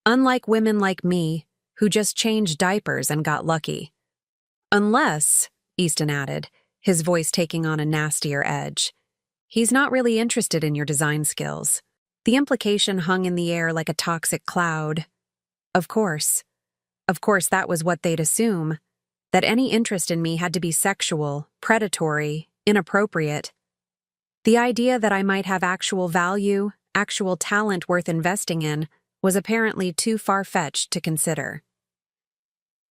Unlike women like me, who just changed diapers and got lucky. Unless, Easton added, his voice taking on a nastier edge, he's not really interested in your design skills. The implication hung in the air like a toxic cloud. Of course that was what they'd assume, that any interest in me had to be sexual, predatory, inappropriate. The idea that I might have actual value, actual talent worth investing in, was apparently too far-fetched to consider.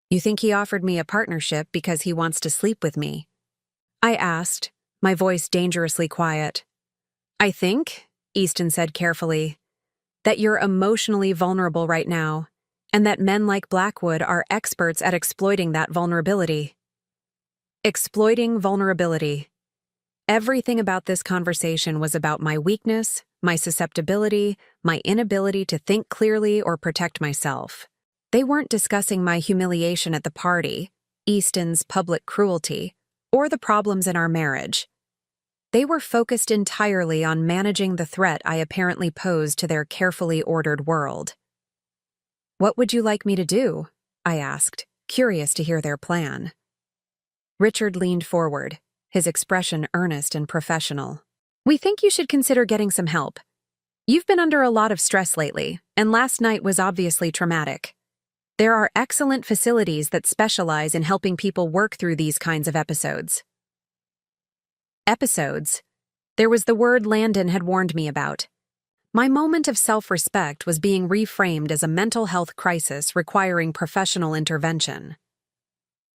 You think he offered me a partnership because he wants to sleep with me? I asked, my voice dangerously quiet. I think, Easton said carefully, that you're emotionally vulnerable right now, and that men like Blackwood are experts at exploiting that vulnerability. Exploiting vulnerability. Everything about this conversation was about my weakness, my susceptibility, my inability to think clearly or protect myself. They weren't discussing my humiliation at the party, Easton's public cruelty, or the problems in our marriage. They were focused entirely on managing the threat I apparently posed to their carefully ordered world. What would you like me to do? I asked, curious to hear their plan. Richard leaned forward, his expression earnest and professional. We think you should consider getting some help. You've been under a lot of stress lately, and last night was obviously traumatic. There are excellent facilities that specialize in helping people work through these kinds of episodes. Episodes? There was the word Landon had warned me about. My moment of self-respect was being reframed as a mental health crisis requiring professional intervention.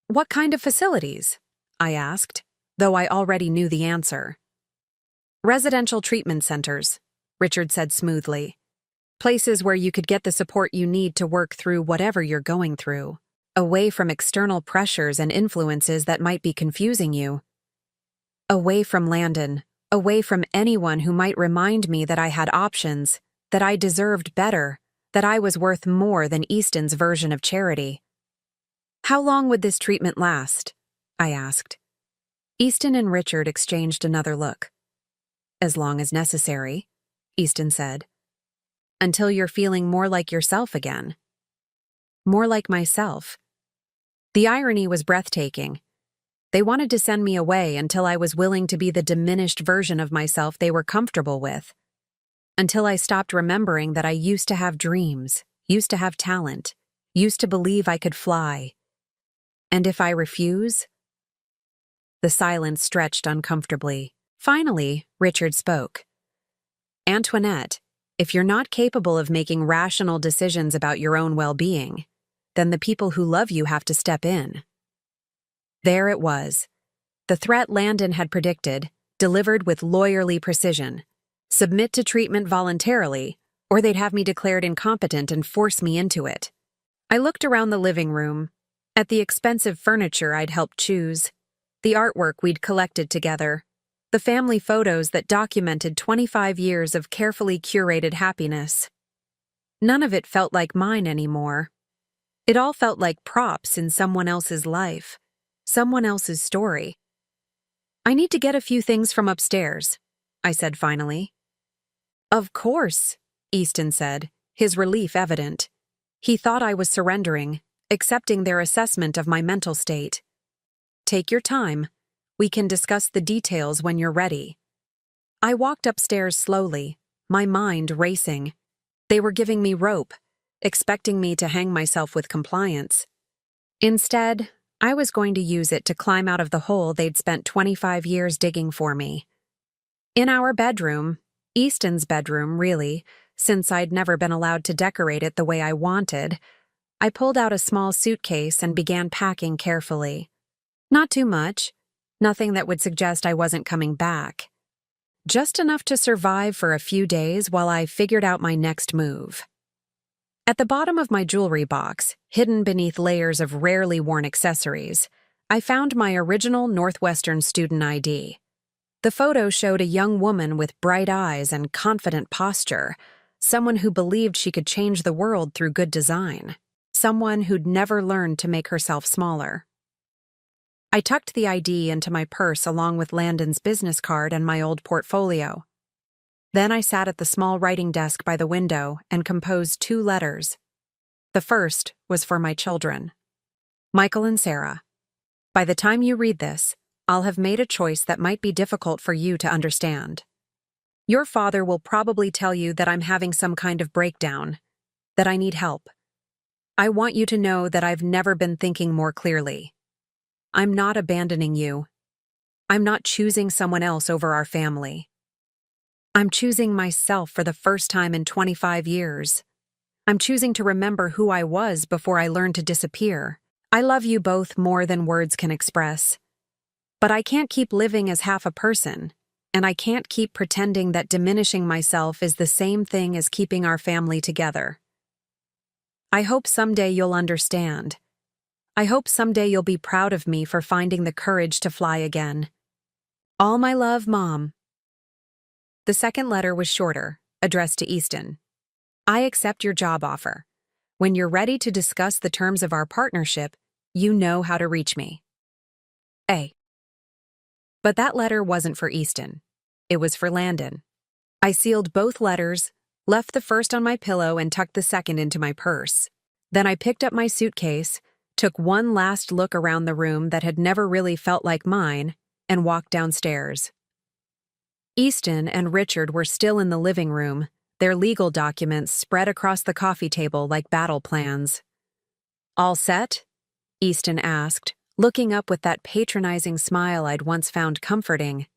What kind of facilities? I asked, though I already knew the answer. Residential treatment centers, Richard said smoothly. Places where you could get the support you need to work through whatever you're going through. away from external pressures and influences that might be confusing you. Away from Landon, away from anyone who might remind me that I had options, that I deserved better, that I was worth more than Easton's version of charity. "How long would this treatment last?" I asked. Easton and Richard exchanged another look. "As long as necessary," Easton said. "Until you're feeling more like yourself again." More like myself. The irony was breathtaking. They wanted to send me away until I was willing to be the diminished version of myself they were comfortable with. Until I stopped remembering that I used to have dreams, used to have talent, used to believe I could fly. And if I refuse? The silence stretched uncomfortably. Finally, Richard spoke. "Antoinette, if you're not capable of making rational decisions about your own well-being, then the people who love you have to step in." There it was. The threat Landon had predicted, delivered with lawyerly precision. Submit to treatment voluntarily, or they'd have me declared incompetent and force me into it. I looked around the living room, at the expensive furniture I'd helped choose, the artwork we'd collected together, the family photos that documented 25 years of carefully curated happiness. None of it felt like mine anymore. It all felt like props in someone else's life, someone else's story. "I need to get a few things from upstairs," I said finally. "Of course," Easton said, his relief evident. He thought I was surrendering, accepting their assessment of my mental state. "Take your time. We can discuss the details when you're ready." I walked upstairs slowly, my mind racing. They were giving me rope, expecting me to hang myself with compliance. Instead, I was going to use it to climb out of the hole they'd spent 25 years digging for me. In our bedroom, Easton's bedroom, really, since I'd never been allowed to decorate it the way I wanted, I pulled out a small suitcase and began packing carefully. Not too much, nothing that would suggest I wasn't coming back. Just enough to survive for a few days while I figured out my next move. At the bottom of my jewelry box, hidden beneath layers of rarely worn accessories, I found my original Northwestern student ID. The photo showed a young woman with bright eyes and confident posture, someone who believed she could change the world through good design, someone who'd never learned to make herself smaller. I tucked the ID into my purse along with Landon's business card and my old portfolio. Then I sat at the small writing desk by the window and composed 2 letters. The first was for my children. Michael and Sarah. By the time you read this, I'll have made a choice that might be difficult for you to understand. Your father will probably tell you that I'm having some kind of breakdown, that I need help. I want you to know that I've never been thinking more clearly. I'm not abandoning you. I'm not choosing someone else over our family. I'm choosing myself for the first time in 25 years. I'm choosing to remember who I was before I learned to disappear. I love you both more than words can express. But I can't keep living as half a person, and I can't keep pretending that diminishing myself is the same thing as keeping our family together. I hope someday you'll understand. I hope someday you'll be proud of me for finding the courage to fly again. All my love, Mom. The second letter was shorter, addressed to Easton. I accept your job offer. When you're ready to discuss the terms of our partnership, you know how to reach me. A. But that letter wasn't for Easton. It was for Landon. I sealed both letters, left the first on my pillow and tucked the second into my purse. Then I picked up my suitcase, took one last look around the room that had never really felt like mine, and walked downstairs. Easton and Richard were still in the living room, their legal documents spread across the coffee table like battle plans. "All set?" Easton asked, looking up with that patronizing smile I'd once found comforting.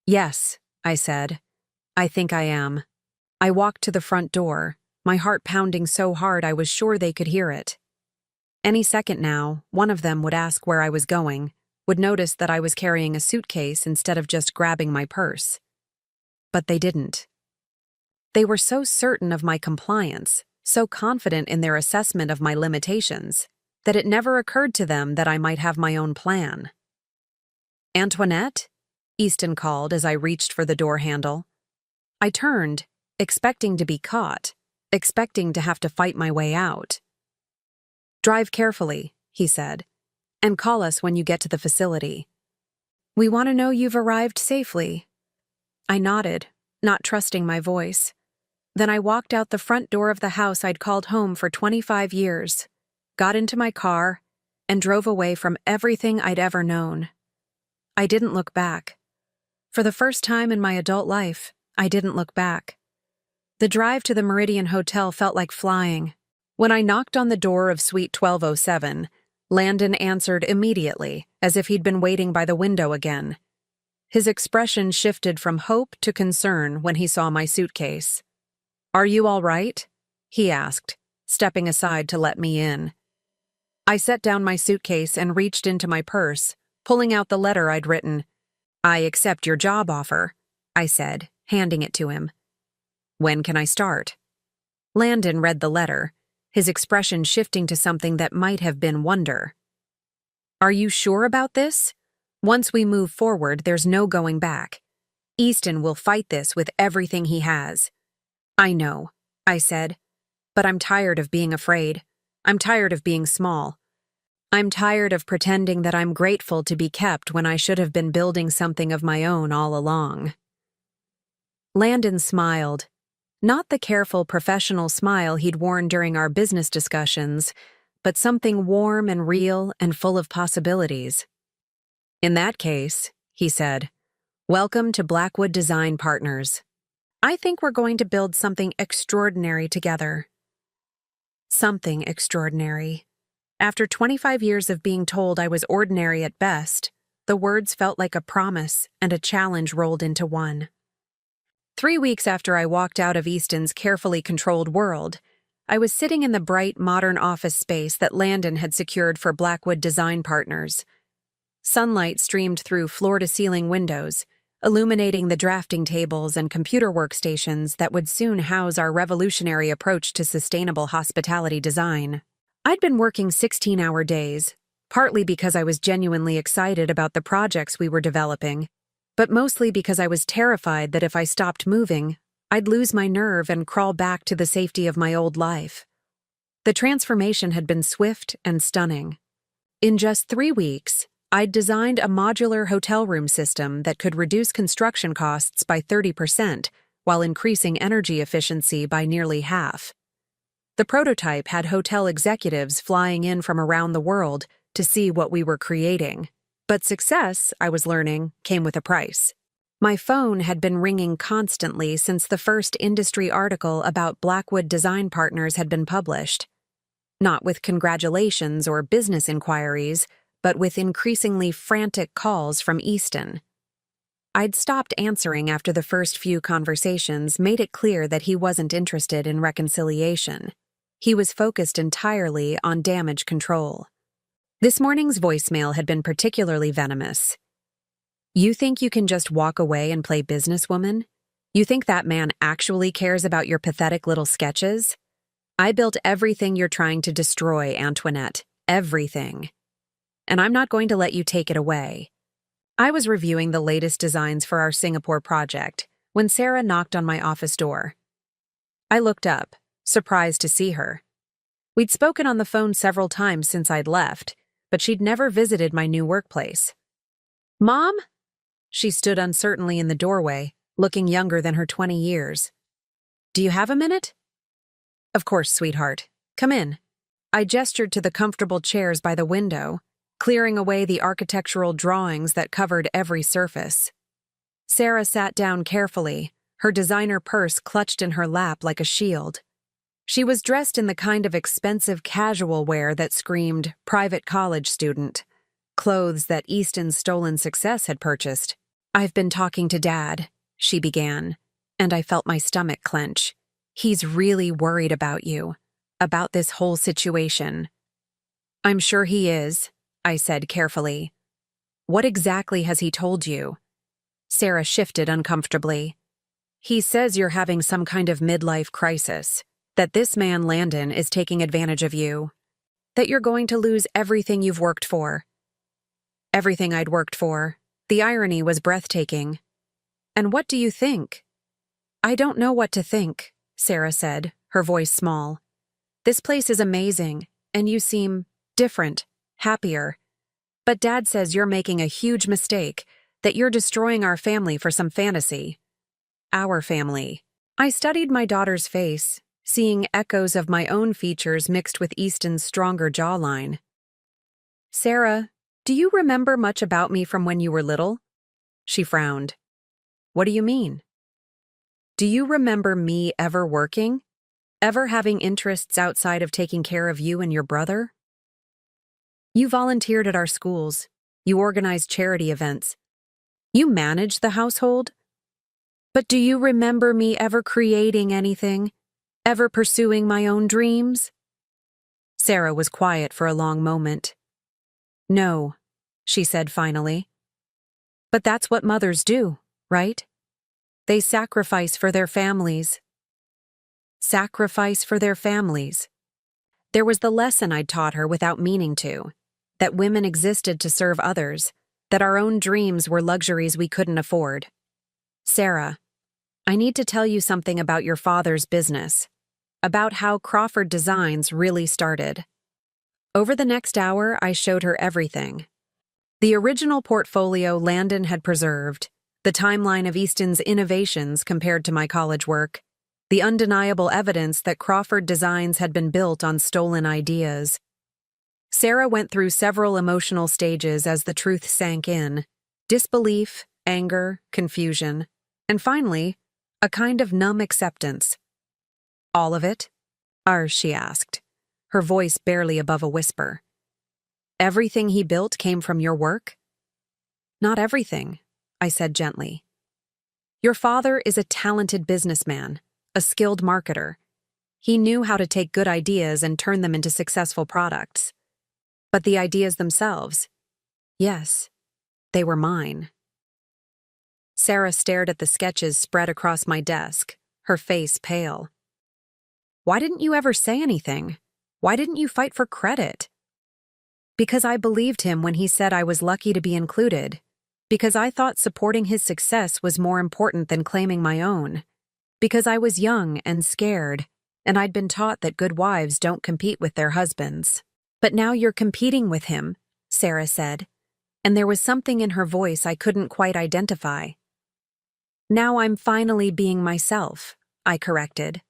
"Yes," I said. "I think I am." I walked to the front door, my heart pounding so hard I was sure they could hear it. Any second now, one of them would ask where I was going, would notice that I was carrying a suitcase instead of just grabbing my purse. But they didn't. They were so certain of my compliance, so confident in their assessment of my limitations. that it never occurred to them that I might have my own plan. "Antoinette?" Easton called as I reached for the door handle. I turned, expecting to be caught, expecting to have to fight my way out. "Drive carefully," he said, "and call us when you get to the facility. We want to know you've arrived safely." I nodded, not trusting my voice. Then I walked out the front door of the house I'd called home for 25 years, got into my car, and drove away from everything I'd ever known. I didn't look back. For the first time in my adult life, I didn't look back. The drive to the Meridian Hotel felt like flying. When I knocked on the door of Suite 1207, Landon answered immediately, as if he'd been waiting by the window again. His expression shifted from hope to concern when he saw my suitcase. "Are you all right?" he asked, stepping aside to let me in. I set down my suitcase and reached into my purse, pulling out the letter I'd written. "I accept your job offer," I said, handing it to him. "When can I start?" Landon read the letter, his expression shifting to something that might have been wonder. "Are you sure about this? Once we move forward, there's no going back. Easton will fight this with everything he has." "I know," I said, "but I'm tired of being afraid. I'm tired of being small. I'm tired of pretending that I'm grateful to be kept when I should have been building something of my own all along." Landon smiled. Not the careful professional smile he'd worn during our business discussions, but something warm and real and full of possibilities. "In that case," he said, "welcome to Blackwood Design Partners. I think we're going to build something extraordinary together." Something extraordinary. After 25 years of being told I was ordinary at best, the words felt like a promise and a challenge rolled into one. 3 weeks after I walked out of Easton's carefully controlled world, I was sitting in the bright, modern office space that Landon had secured for Blackwood Design Partners. Sunlight streamed through floor-to-ceiling windows, illuminating the drafting tables and computer workstations that would soon house our revolutionary approach to sustainable hospitality design. I'd been working 16-hour days, partly because I was genuinely excited about the projects we were developing, but mostly because I was terrified that if I stopped moving, I'd lose my nerve and crawl back to the safety of my old life. The transformation had been swift and stunning. In just 3 weeks, I'd designed a modular hotel room system that could reduce construction costs by 30% while increasing energy efficiency by nearly half. The prototype had hotel executives flying in from around the world to see what we were creating. But success, I was learning, came with a price. My phone had been ringing constantly since the first industry article about Blackwood Design Partners had been published. Not with congratulations or business inquiries, but with increasingly frantic calls from Easton. I'd stopped answering after the first few conversations made it clear that he wasn't interested in reconciliation. He was focused entirely on damage control. This morning's voicemail had been particularly venomous. "You think you can just walk away and play businesswoman? You think that man actually cares about your pathetic little sketches? I built everything you're trying to destroy, Antoinette. Everything. And I'm not going to let you take it away." I was reviewing the latest designs for our Singapore project when Sarah knocked on my office door. I looked up, surprised to see her. We'd spoken on the phone several times since I'd left, but she'd never visited my new workplace. "Mom?" She stood uncertainly in the doorway, looking younger than her 20 years. "Do you have a minute?" "Of course, sweetheart. Come in." I gestured to the comfortable chairs by the window, clearing away the architectural drawings that covered every surface. Sarah sat down carefully, her designer purse clutched in her lap like a shield. She was dressed in the kind of expensive casual wear that screamed private college student, clothes that Easton's stolen success had purchased. "I've been talking to Dad," she began, and I felt my stomach clench. "He's really worried about you, about this whole situation." "I'm sure he is," I said carefully. "What exactly has he told you?" Sarah shifted uncomfortably. "He says you're having some kind of midlife crisis, that this man Landon is taking advantage of you." That you're going to lose everything you've worked for. Everything I'd worked for. The irony was breathtaking. And what do you think? I don't know what to think, Sarah said, her voice small. This place is amazing, and you seem different, happier. But Dad says you're making a huge mistake, that you're destroying our family for some fantasy. Our family. I studied my daughter's face, seeing echoes of my own features mixed with Easton's stronger jawline. Sarah, do you remember much about me from when you were little? She frowned. What do you mean? Do you remember me ever working? Ever having interests outside of taking care of you and your brother? You volunteered at our schools. You organized charity events. You managed the household. But do you remember me ever creating anything? Ever pursuing my own dreams? Sarah was quiet for a long moment. No, she said finally. But that's what mothers do, right? They sacrifice for their families. Sacrifice for their families. There was the lesson I'd taught her without meaning to, that women existed to serve others, that our own dreams were luxuries we couldn't afford. Sarah, I need to tell you something about your father's business, about how Crawford Designs really started. Over the next hour, I showed her everything. The original portfolio Landon had preserved, the timeline of Easton's innovations compared to my college work, the undeniable evidence that Crawford Designs had been built on stolen ideas. Sarah went through several emotional stages as the truth sank in: disbelief, anger, confusion, and finally, a kind of numb acceptance. All of it? She asked, her voice barely above a whisper. Everything he built came from your work? Not everything, I said gently. Your father is a talented businessman, a skilled marketer. He knew how to take good ideas and turn them into successful products. But the ideas themselves, yes, they were mine. Sarah stared at the sketches spread across my desk, her face pale. Why didn't you ever say anything? Why didn't you fight for credit? Because I believed him when he said I was lucky to be included. Because I thought supporting his success was more important than claiming my own. Because I was young and scared, and I'd been taught that good wives don't compete with their husbands. But now you're competing with him, Sarah said, and there was something in her voice I couldn't quite identify. Now I'm finally being myself, I corrected.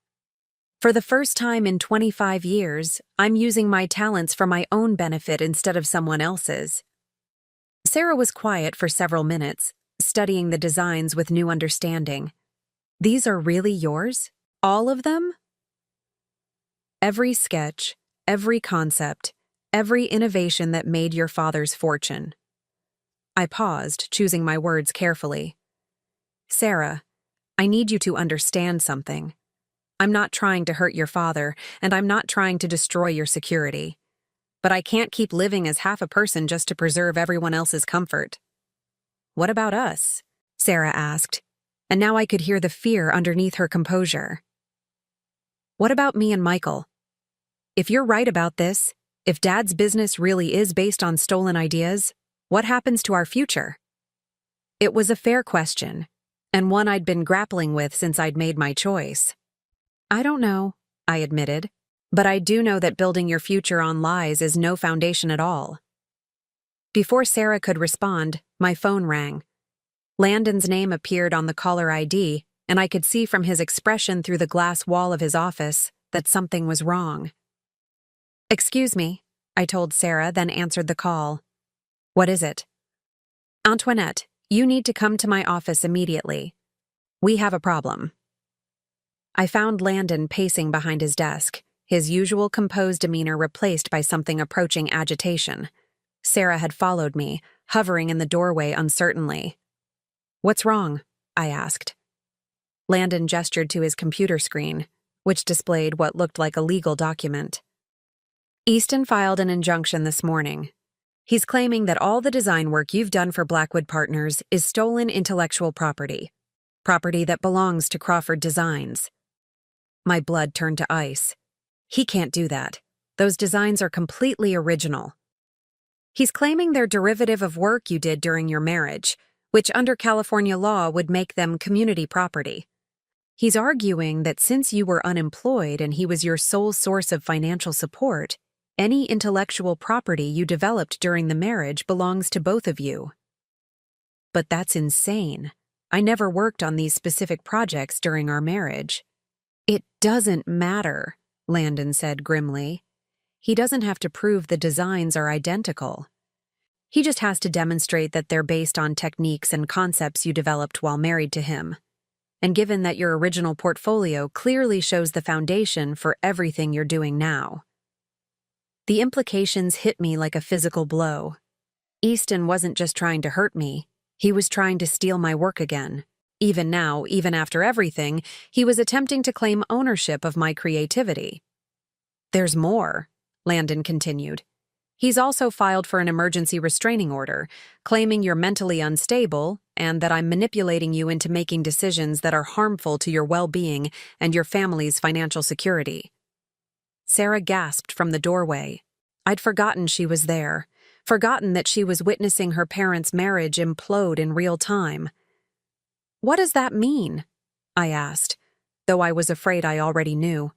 For the first time in 25 years, I'm using my talents for my own benefit instead of someone else's. Sarah was quiet for several minutes, studying the designs with new understanding. These are really yours? All of them? Every sketch, every concept, every innovation that made your father's fortune. I paused, choosing my words carefully. Sarah, I need you to understand something. I'm not trying to hurt your father, and I'm not trying to destroy your security. But I can't keep living as half a person just to preserve everyone else's comfort. What about us? Sarah asked, and now I could hear the fear underneath her composure. What about me and Michael? If you're right about this, if Dad's business really is based on stolen ideas, what happens to our future? It was a fair question, and one I'd been grappling with since I'd made my choice. I don't know, I admitted, but I do know that building your future on lies is no foundation at all. Before Sarah could respond, my phone rang. Landon's name appeared on the caller ID, and I could see from his expression through the glass wall of his office that something was wrong. Excuse me, I told Sarah, then answered the call. What is it? Antoinette, you need to come to my office immediately. We have a problem. I found Landon pacing behind his desk, his usual composed demeanor replaced by something approaching agitation. Sarah had followed me, hovering in the doorway uncertainly. What's wrong? I asked. Landon gestured to his computer screen, which displayed what looked like a legal document. Easton filed an injunction this morning. He's claiming that all the design work you've done for Blackwood Partners is stolen intellectual property that belongs to Crawford Designs. My blood turned to ice. He can't do that. Those designs are completely original. He's claiming they're derivative of work you did during your marriage, which under California law would make them community property. He's arguing that since you were unemployed and he was your sole source of financial support, any intellectual property you developed during the marriage belongs to both of you. But that's insane. I never worked on these specific projects during our marriage. It doesn't matter, Landon said grimly. He doesn't have to prove the designs are identical. He just has to demonstrate that they're based on techniques and concepts you developed while married to him. And given that your original portfolio clearly shows the foundation for everything you're doing now. The implications hit me like a physical blow. Easton wasn't just trying to hurt me, he was trying to steal my work again. Even now, even after everything, he was attempting to claim ownership of my creativity. There's more, Landon continued. He's also filed for an emergency restraining order, claiming you're mentally unstable and that I'm manipulating you into making decisions that are harmful to your well-being and your family's financial security. Sarah gasped from the doorway. I'd forgotten she was there, forgotten that she was witnessing her parents' marriage implode in real time. What does that mean? I asked, though I was afraid I already knew.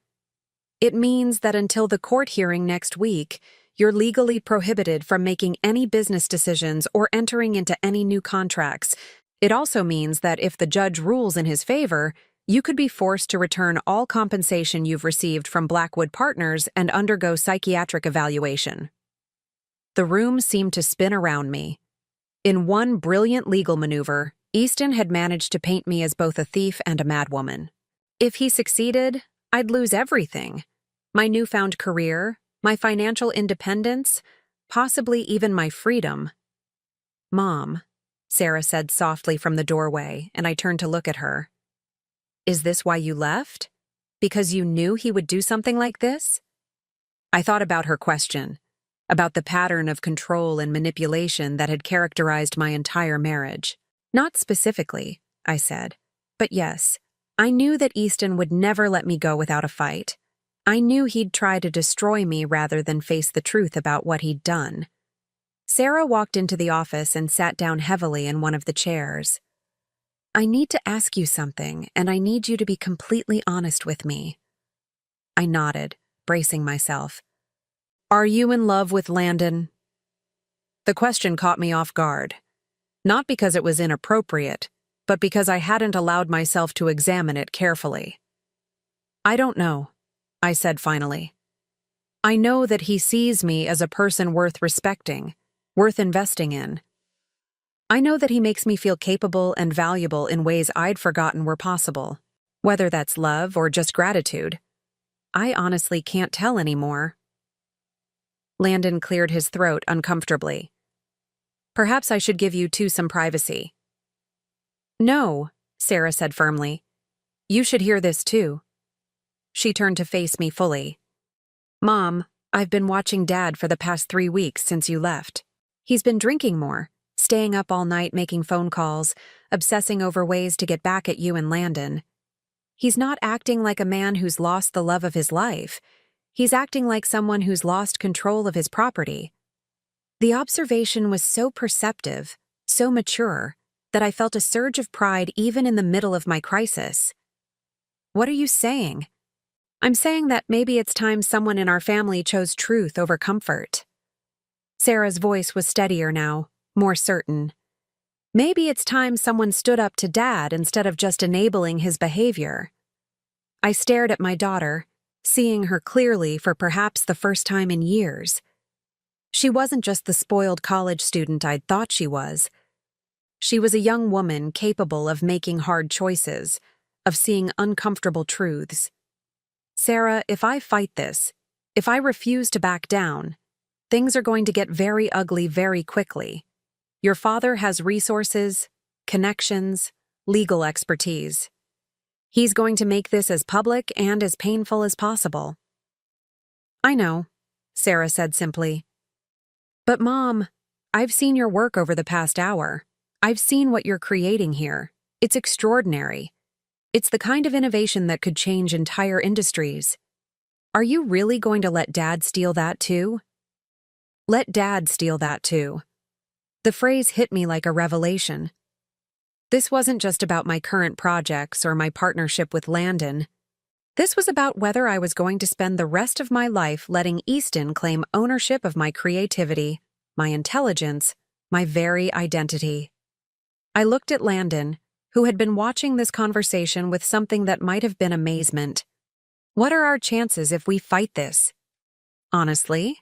It means that until the court hearing next week, you're legally prohibited from making any business decisions or entering into any new contracts. It also means that if the judge rules in his favor, you could be forced to return all compensation you've received from Blackwood Partners and undergo psychiatric evaluation. The room seemed to spin around me. In one brilliant legal maneuver, Easton had managed to paint me as both a thief and a madwoman. If he succeeded, I'd lose everything. My newfound career, my financial independence, possibly even my freedom. Mom, Sarah said softly from the doorway, and I turned to look at her. Is this why you left? Because you knew he would do something like this? I thought about her question, about the pattern of control and manipulation that had characterized my entire marriage. Not specifically, I said, but yes, I knew that Easton would never let me go without a fight. I knew he'd try to destroy me rather than face the truth about what he'd done. Sarah walked into the office and sat down heavily in one of the chairs. I need to ask you something, and I need you to be completely honest with me. I nodded, bracing myself. Are you in love with Landon? The question caught me off guard. Not because it was inappropriate, but because I hadn't allowed myself to examine it carefully. I don't know, I said finally. I know that he sees me as a person worth respecting, worth investing in. I know that he makes me feel capable and valuable in ways I'd forgotten were possible, whether that's love or just gratitude. I honestly can't tell anymore. Landon cleared his throat uncomfortably. Perhaps I should give you two some privacy. No, Sarah said firmly. You should hear this too. She turned to face me fully. Mom, I've been watching Dad for the past 3 weeks since you left. He's been drinking more, staying up all night making phone calls, obsessing over ways to get back at you and Landon. He's not acting like a man who's lost the love of his life. He's acting like someone who's lost control of his property. The observation was so perceptive, so mature, that I felt a surge of pride even in the middle of my crisis. What are you saying? I'm saying that maybe it's time someone in our family chose truth over comfort. Sarah's voice was steadier now, more certain. Maybe it's time someone stood up to Dad instead of just enabling his behavior. I stared at my daughter, seeing her clearly for perhaps the first time in years. She wasn't just the spoiled college student I'd thought she was. She was a young woman capable of making hard choices, of seeing uncomfortable truths. Sarah, if I fight this, if I refuse to back down, things are going to get very ugly very quickly. Your father has resources, connections, legal expertise. He's going to make this as public and as painful as possible. I know, Sarah said simply. But Mom, I've seen your work over the past hour. I've seen what you're creating here. It's extraordinary. It's the kind of innovation that could change entire industries. Are you really going to let Dad steal that too? Let Dad steal that too. The phrase hit me like a revelation. This wasn't just about my current projects or my partnership with Landon. This was about whether I was going to spend the rest of my life letting Easton claim ownership of my creativity, my intelligence, my very identity. I looked at Landon, who had been watching this conversation with something that might have been amazement. What are our chances if we fight this? Honestly,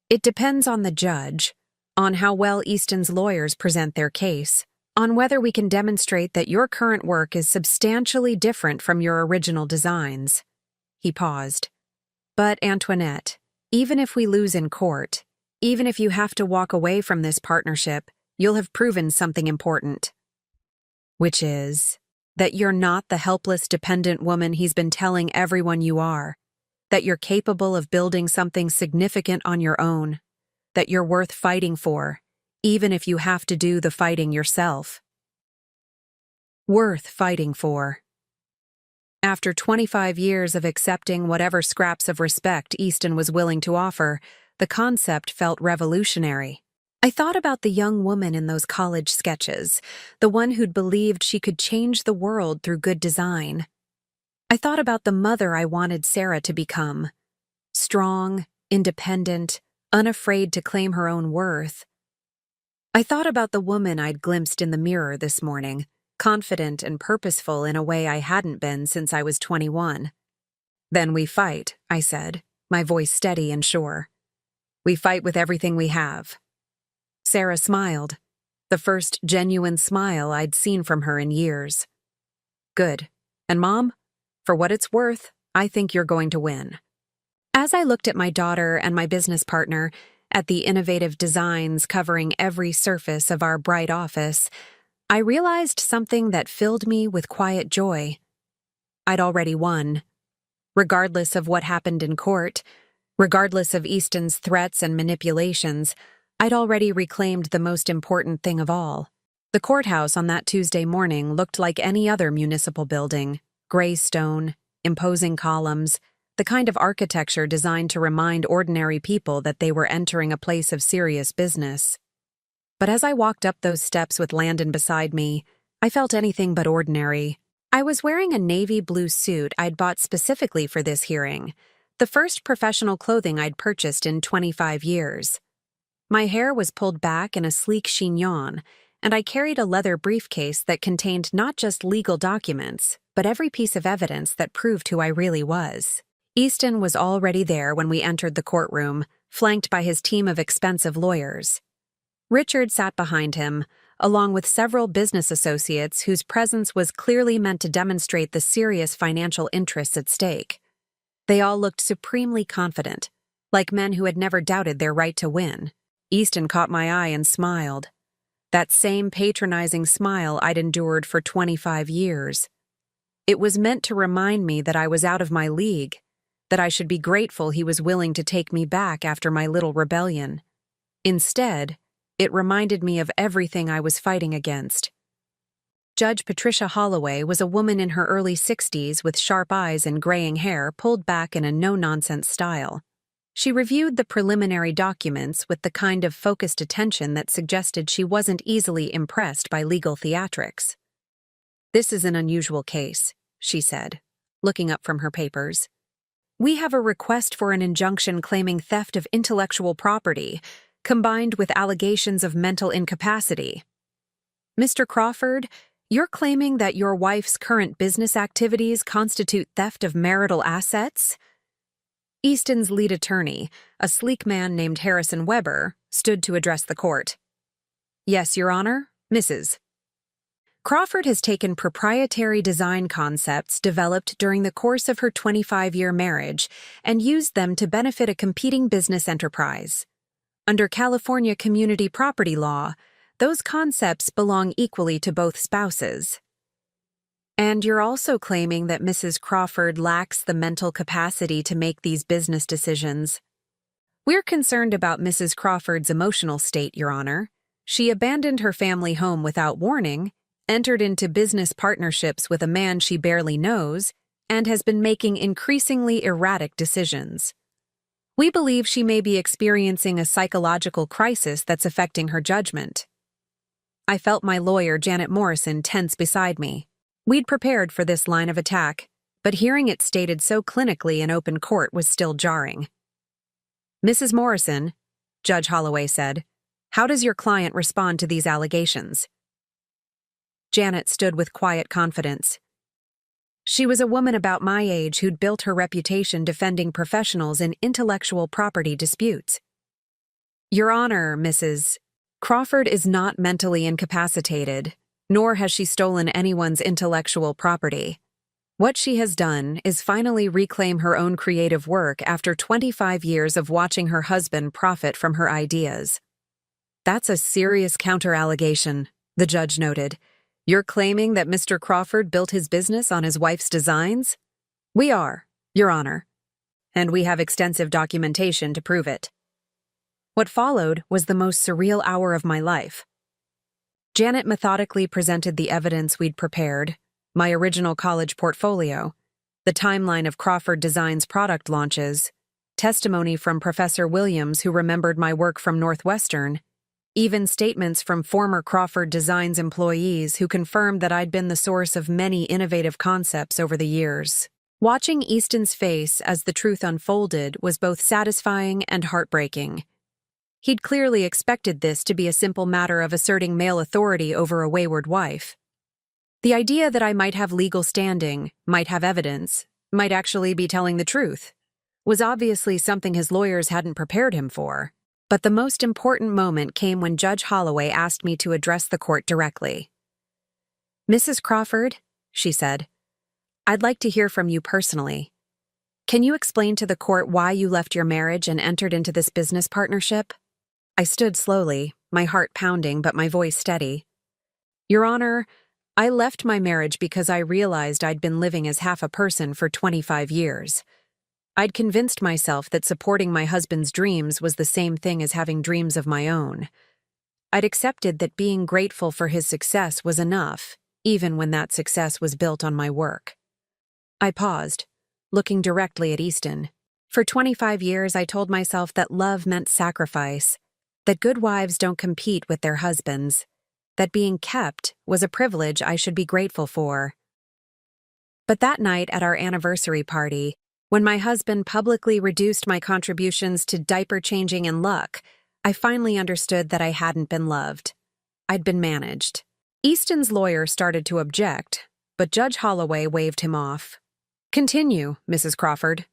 it depends on the judge, on how well Easton's lawyers present their case, on whether we can demonstrate that your current work is substantially different from your original designs. He paused. But, Antoinette, even if we lose in court, even if you have to walk away from this partnership, you'll have proven something important. Which is that you're not the helpless, dependent woman he's been telling everyone you are, that you're capable of building something significant on your own, that you're worth fighting for, even if you have to do the fighting yourself. Worth fighting for. After 25 years of accepting whatever scraps of respect Easton was willing to offer, the concept felt revolutionary. I thought about the young woman in those college sketches, the one who'd believed she could change the world through good design. I thought about the mother I wanted Sarah to become. Strong, independent, unafraid to claim her own worth. I thought about the woman I'd glimpsed in the mirror this morning, confident and purposeful in a way I hadn't been since I was 21. Then we fight, I said, my voice steady and sure. We fight with everything we have. Sarah smiled, the first genuine smile I'd seen from her in years. Good. And Mom, for what it's worth, I think you're going to win. As I looked at my daughter and my business partner, at the innovative designs covering every surface of our bright office, I realized something that filled me with quiet joy. I'd already won. Regardless of what happened in court, regardless of Easton's threats and manipulations, I'd already reclaimed the most important thing of all. The courthouse on that Tuesday morning looked like any other municipal building, gray stone, imposing columns, the kind of architecture designed to remind ordinary people that they were entering a place of serious business. But as I walked up those steps with Landon beside me, I felt anything but ordinary. I was wearing a navy blue suit I'd bought specifically for this hearing, the first professional clothing I'd purchased in 25 years. My hair was pulled back in a sleek chignon, and I carried a leather briefcase that contained not just legal documents, but every piece of evidence that proved who I really was. Easton was already there when we entered the courtroom, flanked by his team of expensive lawyers. Richard sat behind him, along with several business associates whose presence was clearly meant to demonstrate the serious financial interests at stake. They all looked supremely confident, like men who had never doubted their right to win. Easton caught my eye and smiled. That same patronizing smile I'd endured for 25 years. It was meant to remind me that I was out of my league, that I should be grateful he was willing to take me back after my little rebellion. Instead, it reminded me of everything I was fighting against. Judge Patricia Holloway was a woman in her early 60s with sharp eyes and graying hair pulled back in a no-nonsense style. She reviewed the preliminary documents with the kind of focused attention that suggested she wasn't easily impressed by legal theatrics. "This is an unusual case," she said, looking up from her papers. "We have a request for an injunction claiming theft of intellectual property, combined with allegations of mental incapacity. Mr. Crawford, you're claiming that your wife's current business activities constitute theft of marital assets?" Easton's lead attorney, a sleek man named Harrison Weber, stood to address the court. "Yes, Your Honor, Mrs. Crawford has taken proprietary design concepts developed during the course of her 25-year marriage and used them to benefit a competing business enterprise. Under California community property law, those concepts belong equally to both spouses. And you're also claiming that Mrs. Crawford lacks the mental capacity to make these business decisions. We're concerned about Mrs. Crawford's emotional state, Your Honor. She abandoned her family home without warning, entered into business partnerships with a man she barely knows, and has been making increasingly erratic decisions. We believe she may be experiencing a psychological crisis that's affecting her judgment. I felt my lawyer, Janet Morrison, tense beside me. We'd prepared for this line of attack, but hearing it stated so clinically in open court was still jarring. "Mrs. Morrison," Judge Holloway said, "how does your client respond to these allegations?" Janet stood with quiet confidence. She was a woman about my age who'd built her reputation defending professionals in intellectual property disputes. "Your Honor, Mrs. Crawford is not mentally incapacitated, nor has she stolen anyone's intellectual property. What she has done is finally reclaim her own creative work after 25 years of watching her husband profit from her ideas." "That's a serious counter-allegation," the judge noted. "You're claiming that Mr. Crawford built his business on his wife's designs?" "We are, Your Honor, and we have extensive documentation to prove it." What followed was the most surreal hour of my life. Janet methodically presented the evidence we'd prepared, my original college portfolio, the timeline of Crawford Designs product launches, testimony from Professor Williams who remembered my work from Northwestern, even statements from former Crawford Designs employees who confirmed that I'd been the source of many innovative concepts over the years. Watching Easton's face as the truth unfolded was both satisfying and heartbreaking. He'd clearly expected this to be a simple matter of asserting male authority over a wayward wife. The idea that I might have legal standing, might have evidence, might actually be telling the truth, was obviously something his lawyers hadn't prepared him for. But the most important moment came when Judge Holloway asked me to address the court directly. "Mrs. Crawford," she said, "I'd like to hear from you personally. Can you explain to the court why you left your marriage and entered into this business partnership?" I stood slowly, my heart pounding but my voice steady. "Your Honor, I left my marriage because I realized I'd been living as half a person for 25 years. I'd convinced myself that supporting my husband's dreams was the same thing as having dreams of my own. I'd accepted that being grateful for his success was enough, even when that success was built on my work." I paused, looking directly at Easton. For 25 years, I told myself that love meant sacrifice, that good wives don't compete with their husbands, that being kept was a privilege I should be grateful for. But that night at our anniversary party, when my husband publicly reduced my contributions to diaper changing and luck, I finally understood that I hadn't been loved. I'd been managed. Easton's lawyer started to object, but Judge Holloway waved him off. "Continue, Mrs. Crawford."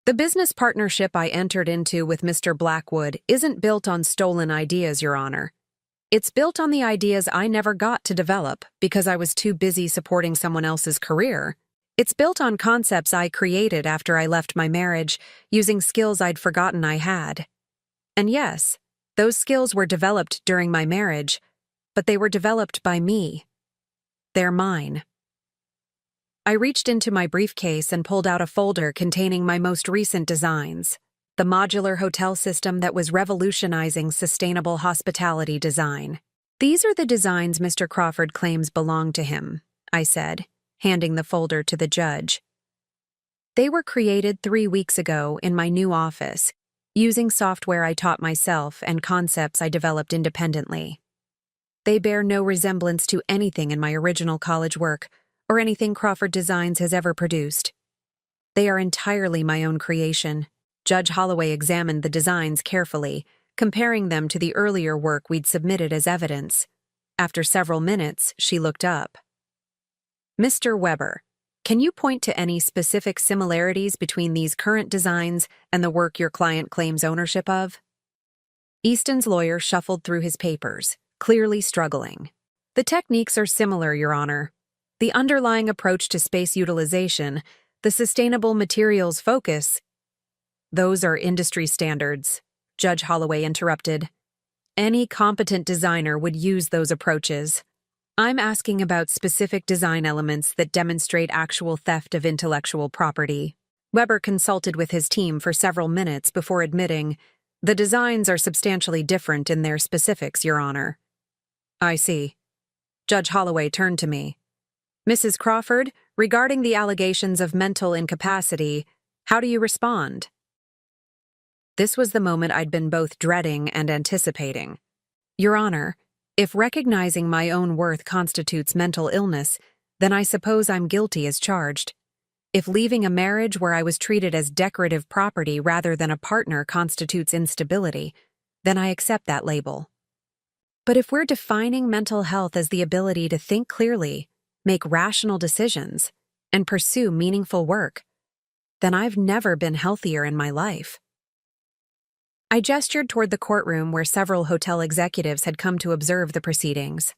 "The business partnership I entered into with Mr. Blackwood isn't built on stolen ideas, Your Honor. It's built on the ideas I never got to develop because I was too busy supporting someone else's career. It's built on concepts I created after I left my marriage, using skills I'd forgotten I had. And yes, those skills were developed during my marriage, but they were developed by me. They're mine." I reached into my briefcase and pulled out a folder containing my most recent designs, the modular hotel system that was revolutionizing sustainable hospitality design. "These are the designs Mr. Crawford claims belong to him," I said, handing the folder to the judge. "They were created 3 weeks ago in my new office, using software I taught myself and concepts I developed independently. They bear no resemblance to anything in my original college work or anything Crawford Designs has ever produced. They are entirely my own creation." Judge Holloway examined the designs carefully, comparing them to the earlier work we'd submitted as evidence. After several minutes, she looked up. "Mr. Weber, can you point to any specific similarities between these current designs and the work your client claims ownership of?" Easton's lawyer shuffled through his papers, clearly struggling. "The techniques are similar, Your Honor. The underlying approach to space utilization, the sustainable materials focus—" "Those are industry standards," Judge Holloway interrupted. "Any competent designer would use those approaches. I'm asking about specific design elements that demonstrate actual theft of intellectual property." Weber consulted with his team for several minutes before admitting, "The designs are substantially different in their specifics, Your Honor." "I see." Judge Holloway turned to me. "Mrs. Crawford, Regarding the allegations of mental incapacity, how do you respond? This was the moment I'd been both dreading and anticipating. Your Honor, if recognizing my own worth constitutes mental illness, then I suppose I'm guilty as charged. If leaving a marriage where I was treated as decorative property rather than a partner constitutes instability, then I accept that label. But if we're defining mental health as the ability to think clearly, make rational decisions, and pursue meaningful work, then I've never been healthier in my life. I gestured toward the courtroom where several hotel executives had come to observe the proceedings.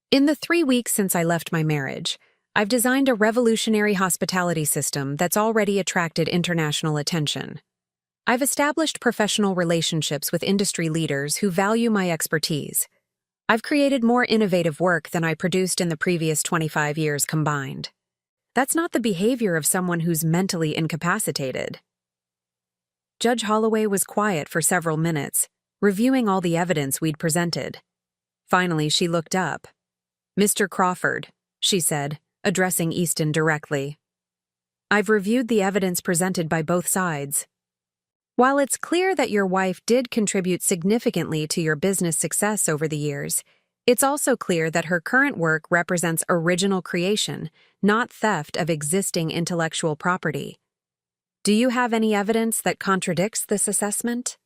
In the 3 weeks since I left my marriage, I've designed a revolutionary hospitality system that's already attracted international attention. I've established professional relationships with industry leaders who value my expertise. I've created more innovative work than I produced in the previous 25 years combined. That's not the behavior of someone who's mentally incapacitated. Judge Holloway was quiet for several minutes, reviewing all the evidence we'd presented. Finally, she looked up. "Mr. Crawford," she said, addressing Easton directly. "I've reviewed the evidence presented by both sides. While it's clear that your wife did contribute significantly to your business success over the years, it's also clear that her current work represents original creation, not theft of existing intellectual property. Do you have any evidence that contradicts this assessment?"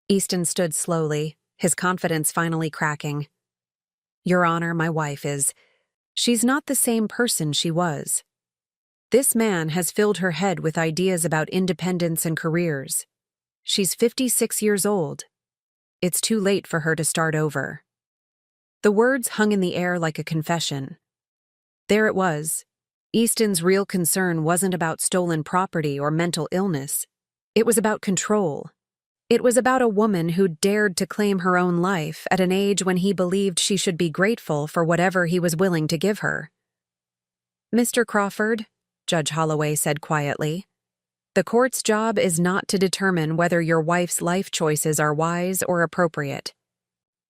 Easton stood slowly, his confidence finally cracking. "Your Honor, my wife is. She's not the same person she was. This man has filled her head with ideas about independence and careers. She's 56 years old. It's too late for her to start over." The words hung in the air like a confession. There it was. Easton's real concern wasn't about stolen property or mental illness. It was about control. It was about a woman who dared to claim her own life at an age when he believed she should be grateful for whatever he was willing to give her. "Mr. Crawford," Judge Holloway said quietly, "the court's job is not to determine whether your wife's life choices are wise or appropriate.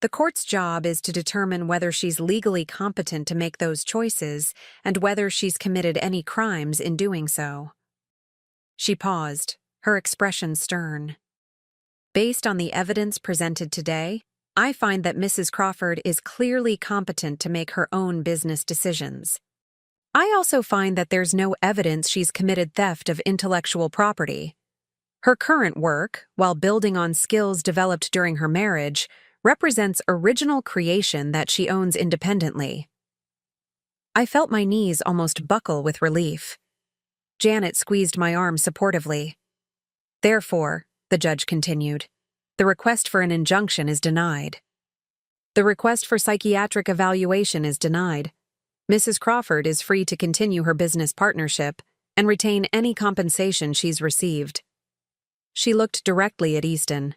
The court's job is to determine whether she's legally competent to make those choices and whether she's committed any crimes in doing so." She paused, her expression stern. "Based on the evidence presented today, I find that Mrs. Crawford is clearly competent to make her own business decisions. I also find that there's no evidence she's committed theft of intellectual property. Her current work, while building on skills developed during her marriage, represents original creation that she owns independently." I felt my knees almost buckle with relief. Janet squeezed my arm supportively. "Therefore," the judge continued, "the request for an injunction is denied. The request for psychiatric evaluation is denied. Mrs. Crawford is free to continue her business partnership and retain any compensation she's received." She looked directly at Easton.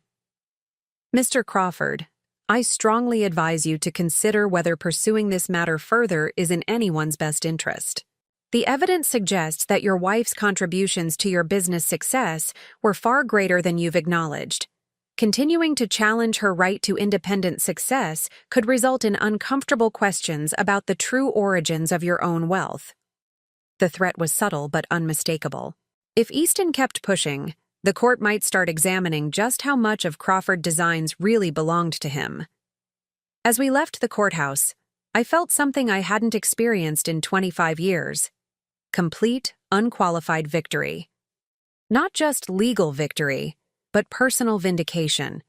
"Mr. Crawford, I strongly advise you to consider whether pursuing this matter further is in anyone's best interest. The evidence suggests that your wife's contributions to your business success were far greater than you've acknowledged. Continuing to challenge her right to independent success could result in uncomfortable questions about the true origins of your own wealth." The threat was subtle but unmistakable. If Easton kept pushing, the court might start examining just how much of Crawford Designs really belonged to him. As we left the courthouse, I felt something I hadn't experienced in 25 years. Complete, unqualified victory. Not just legal victory, but personal vindication.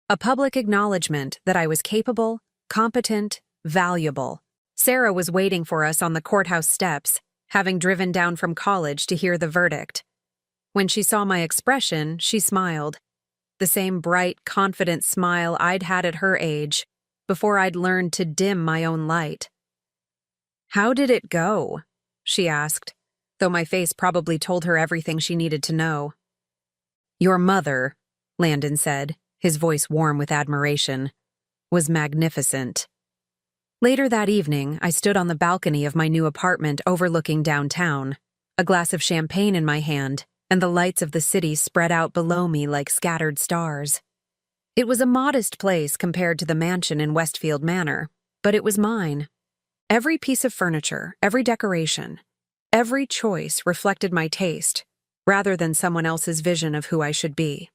A public acknowledgement that I was capable, competent, valuable. Sarah was waiting for us on the courthouse steps, having driven down from college to hear the verdict. When she saw my expression, she smiled. The same bright, confident smile I'd had at her age, before I'd learned to dim my own light. "How did it go?" she asked, though my face probably told her everything she needed to know. "Your mother," Landon said, his voice warm with admiration, "was magnificent." Later that evening, I stood on the balcony of my new apartment overlooking downtown, a glass of champagne in my hand, and the lights of the city spread out below me like scattered stars. It was a modest place compared to the mansion in Westfield Manor, but it was mine. Every piece of furniture, every decoration, every choice reflected my taste, rather than someone else's vision of who I should be.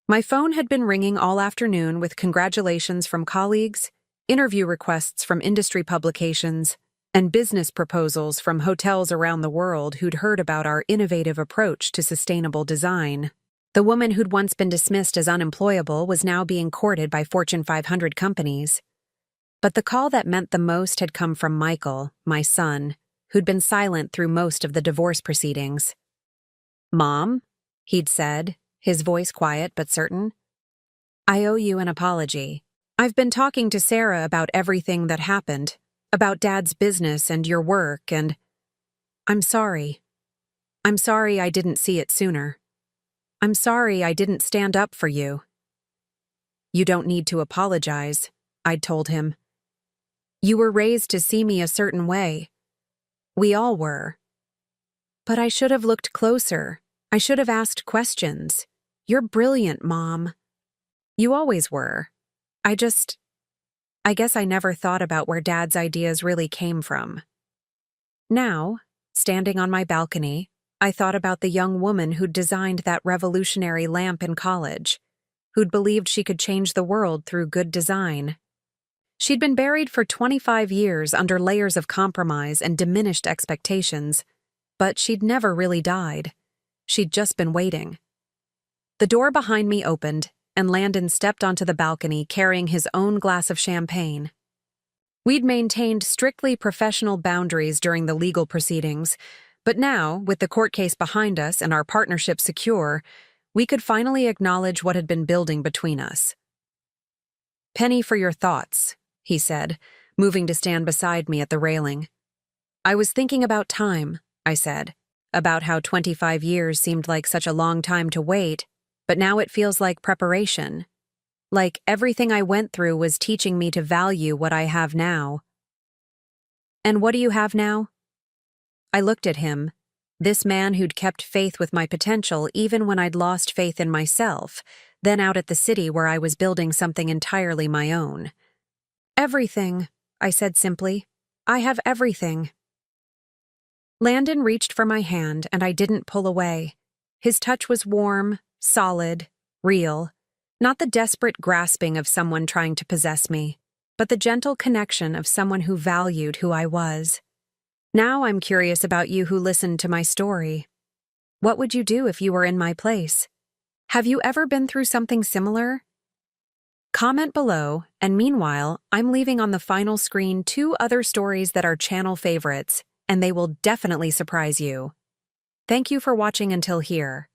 My phone had been ringing all afternoon with congratulations from colleagues, interview requests from industry publications, and business proposals from hotels around the world who'd heard about our innovative approach to sustainable design. The woman who'd once been dismissed as unemployable was now being courted by Fortune 500 companies. But the call that meant the most had come from Michael, my son, who'd been silent through most of the divorce proceedings. "Mom," he'd said, his voice quiet but certain, "I owe you an apology. I've been talking to Sarah about everything that happened, about Dad's business and your work, and I'm sorry. I'm sorry I didn't see it sooner. I'm sorry I didn't stand up for you." "You don't need to apologize," I'd told him. "You were raised to see me a certain way. We all were. But I should have looked closer. I should have asked questions. You're brilliant, Mom. You always were. I guess I never thought about where Dad's ideas really came from." Now, standing on my balcony, I thought about the young woman who'd designed that revolutionary lamp in college, who'd believed she could change the world through good design. She'd been buried for 25 years under layers of compromise and diminished expectations, but she'd never really died. She'd just been waiting. The door behind me opened, and Landon stepped onto the balcony carrying his own glass of champagne. We'd maintained strictly professional boundaries during the legal proceedings, but now, with the court case behind us and our partnership secure, we could finally acknowledge what had been building between us. "Penny for your thoughts," he said, moving to stand beside me at the railing. "I was thinking about time," I said, "about how 25 years seemed like such a long time to wait, but now it feels like preparation. Like everything I went through was teaching me to value what I have now." "And what do you have now?" I looked at him, this man who'd kept faith with my potential even when I'd lost faith in myself, then out at the city where I was building something entirely my own. "Everything," I said simply. "I have everything." Landon reached for my hand, and I didn't pull away. His touch was warm, solid, real, not the desperate grasping of someone trying to possess me, but the gentle connection of someone who valued who I was. Now I'm curious about you who listened to my story. What would you do if you were in my place? Have you ever been through something similar? Comment below, and meanwhile, I'm leaving on the final screen 2 other stories that are channel favorites, and they will definitely surprise you. Thank you for watching until here.